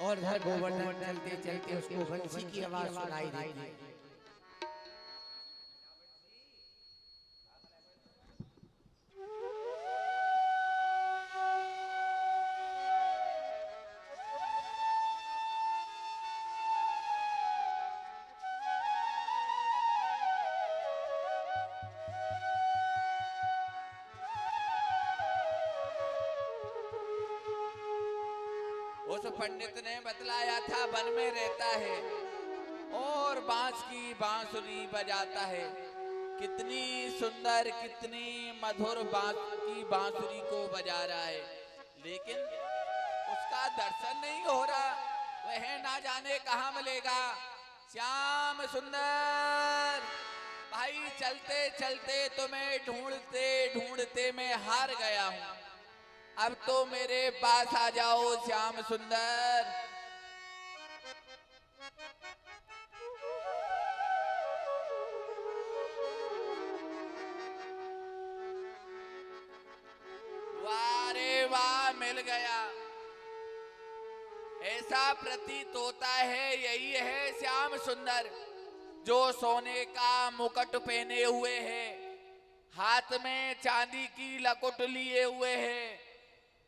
और धर गोवर्धन चलते चलते उसको बंसी की आवाज सुनाई देती। उस पंडित ने बतलाया था वन में रहता है और बांस की बांसुरी बजाता है। कितनी सुंदर, कितनी मधुर बांस की बांसुरी को बजा रहा है, लेकिन उसका दर्शन नहीं हो रहा। वह ना जाने कहाँ मिलेगा। श्याम सुंदर भाई, चलते चलते तुम्हें ढूंढते ढूंढते मैं हार गया हूँ। अब तो मेरे पास आ जाओ श्याम सुंदर। वाह रे वाह, मिल गया। ऐसा प्रतीत होता है यही है श्याम सुंदर, जो सोने का मुकुट पहने हुए है, हाथ में चांदी की लकुट लिए हुए है,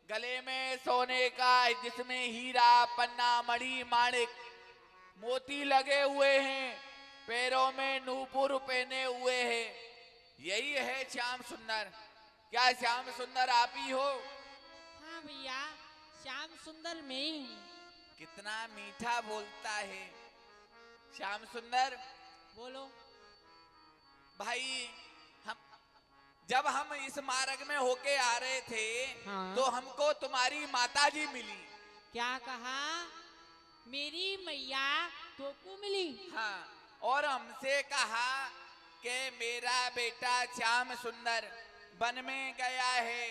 गले में सोने का जिसमें हीरा, पन्ना, मणि, माणिक, मोती लगे हुए हैं, पैरों में नूपुर पहने हुए हैं। यही है श्याम सुंदर। क्या श्याम सुंदर आप ही हो? हाँ भैया, श्याम सुंदर मैं ही हूँ। कितना मीठा बोलता है श्याम सुंदर। बोलो भाई, जब हम इस मार्ग में होके आ रहे थे, हाँ। तो हमको तुम्हारी माताजी मिली। क्या कहा? मेरी मैया तोको मिली? हाँ, और हमसे कहा कि मेरा बेटा श्याम सुंदर वन में गया है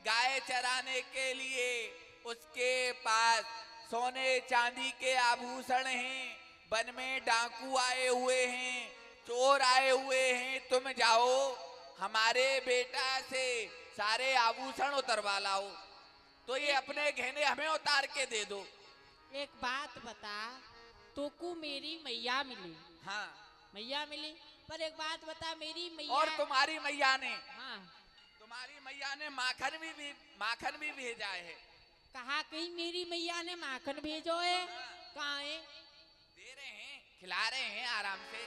गाय चराने के लिए। उसके पास सोने चांदी के आभूषण हैं, वन में डाकू आए हुए हैं, चोर आए हुए हैं। तुम जाओ, हमारे बेटा से सारे आभूषण उतरवा लाओ, तो ये अपने गहने हमें उतार के दे दो। एक बात बता, तोको मेरी मैया मिली? हाँ, मैया मिली, पर एक बात बता, मेरी मैया और तुम्हारी मैया ने, हाँ, तुम्हारी मैया ने माखन भी भेजा है। कहा कहीं मेरी मैया ने माखन भेजो है? कहाँ है? दे रहे हैं, खिला रहे हैं आराम से।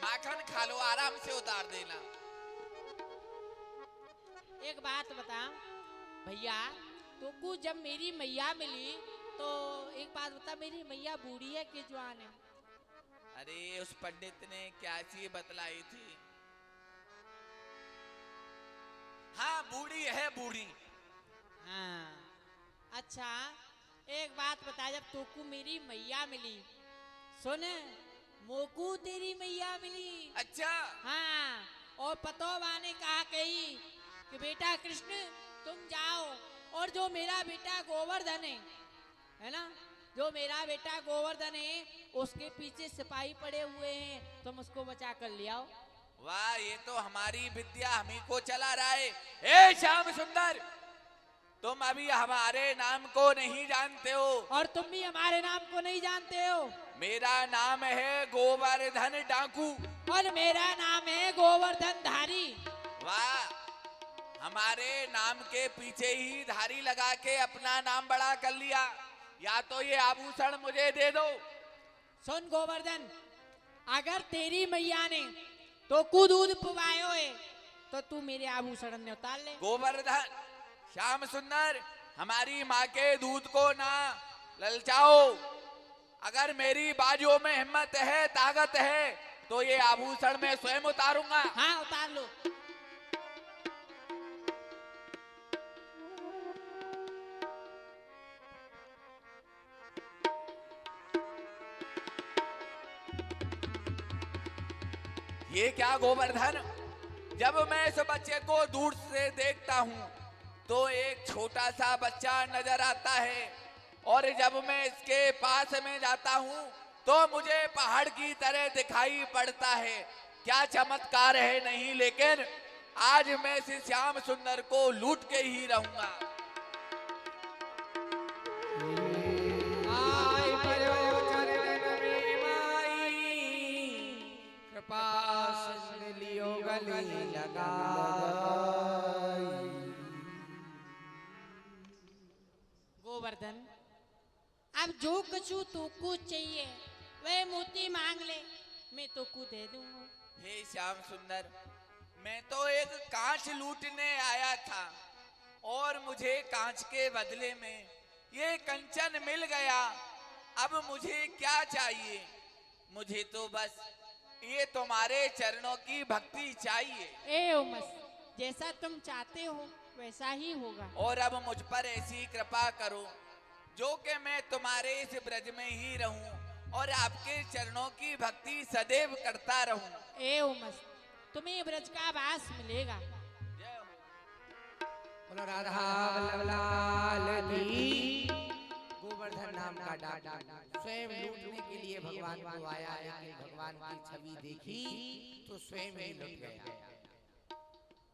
माखन खा लो, आराम से उतार देना। एक बात बता भैया, तोको जब मेरी मैया मिली तो एक बात बता, मेरी मैया बूढ़ी है कि जवान है? अरे उस पंडित ने क्या चीज बतलाई थी? हाँ, बूढ़ी है, बूढ़ी। हाँ, अच्छा एक बात बता, जब तोको मेरी मैया मिली, सुन, मोकू तेरी मैया मिली। अच्छा। हाँ, और पतोबा ने कहा कही कि बेटा कृष्ण तुम जाओ, और जो मेरा बेटा गोवर्धन है ना, जो मेरा बेटा गोवर्धन है, उसके पीछे सिपाही पड़े हुए हैं, तुम उसको बचा कर ले आओ। वाह, ये तो हमारी विद्या हमी को चला रहा है। ए श्याम सुंदर, तुम अभी हमारे नाम को नहीं जानते हो। और तुम भी हमारे नाम को नहीं जानते हो। मेरा नाम है गोवर्धन डाकू। और मेरा नाम है गोवर्धन धारी। वाह, हमारे नाम के पीछे ही धारी लगा के अपना नाम बड़ा कर लिया। या तो ये आभूषण मुझे दे दो। सुन गोवर्धन, अगर तेरी मैया ने तो को दूध पिवायो है तो तू मेरे आभूषण ने उतार ले। गोवर्धन, श्याम सुंदर, हमारी माँ के दूध को ना ललचाओ। अगर मेरी बाजुओं में हिम्मत है, ताकत है, तो ये आभूषण मैं स्वयं उतारूंगा। हाँ उतार लो। ये क्या गोवर्धन, जब मैं इस बच्चे को दूर से देखता हूँ तो एक छोटा सा बच्चा नजर आता है, और जब मैं इसके पास में जाता हूँ तो मुझे पहाड़ की तरह दिखाई पड़ता है। क्या चमत्कार है नहीं, लेकिन आज मैं इस श्याम सुंदर को लूट के ही रहूंगा। गोवर्धन, अब जो कुछ तुमको चाहिए वह मोती मांग ले, मैं तुमको दे दूंगा। हे श्याम सुंदर, मैं तो एक कांच लूटने आया था और मुझे कांच के बदले में ये कंचन मिल गया। अब मुझे क्या चाहिए? मुझे तो बस ये तुम्हारे चरणों की भक्ति चाहिए। ए उमस, जैसा तुम चाहते हो वैसा ही होगा। और अब मुझ पर ऐसी कृपा करो जो कि मैं तुम्हारे इस ब्रज में ही रहूं और आपके चरणों की भक्ति सदैव करता रहूं। ए उमस, तुम्हें ब्रज का वास मिलेगा। बोलो राधा वल्लभ लाल की। गोवर्धन नाम का डाटा स्वयं लूटने के लिए भगवान को आया, लेकिन भगवान की छवि देखी तो स्वयं ही लुट गया।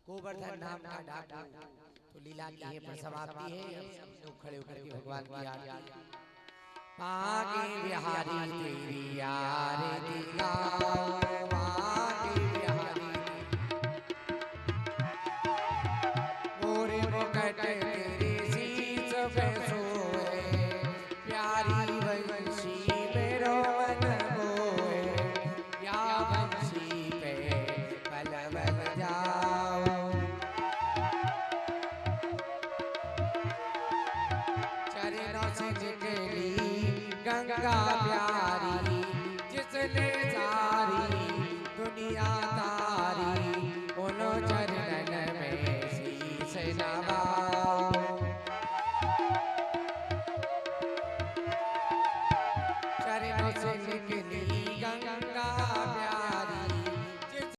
गोवर्धन नाम का डाटा तो लीला की है पर समाप्ति है। अब सब लोग खड़े होकर के भगवान की आरती। आगे बिहारी तेरी आरती गाओ, आगे बिहारी मोरे मुकुट तेरे शीश पे सोए, प्यारी वंशी मेरो मन मोहे, या वंशी पे बल बल जाओ। चरणों से निकली गंगा प्यारी, जिसने सारी दुनिया तारी, उन चरणन में शीश नवाओ। चरणों से निकली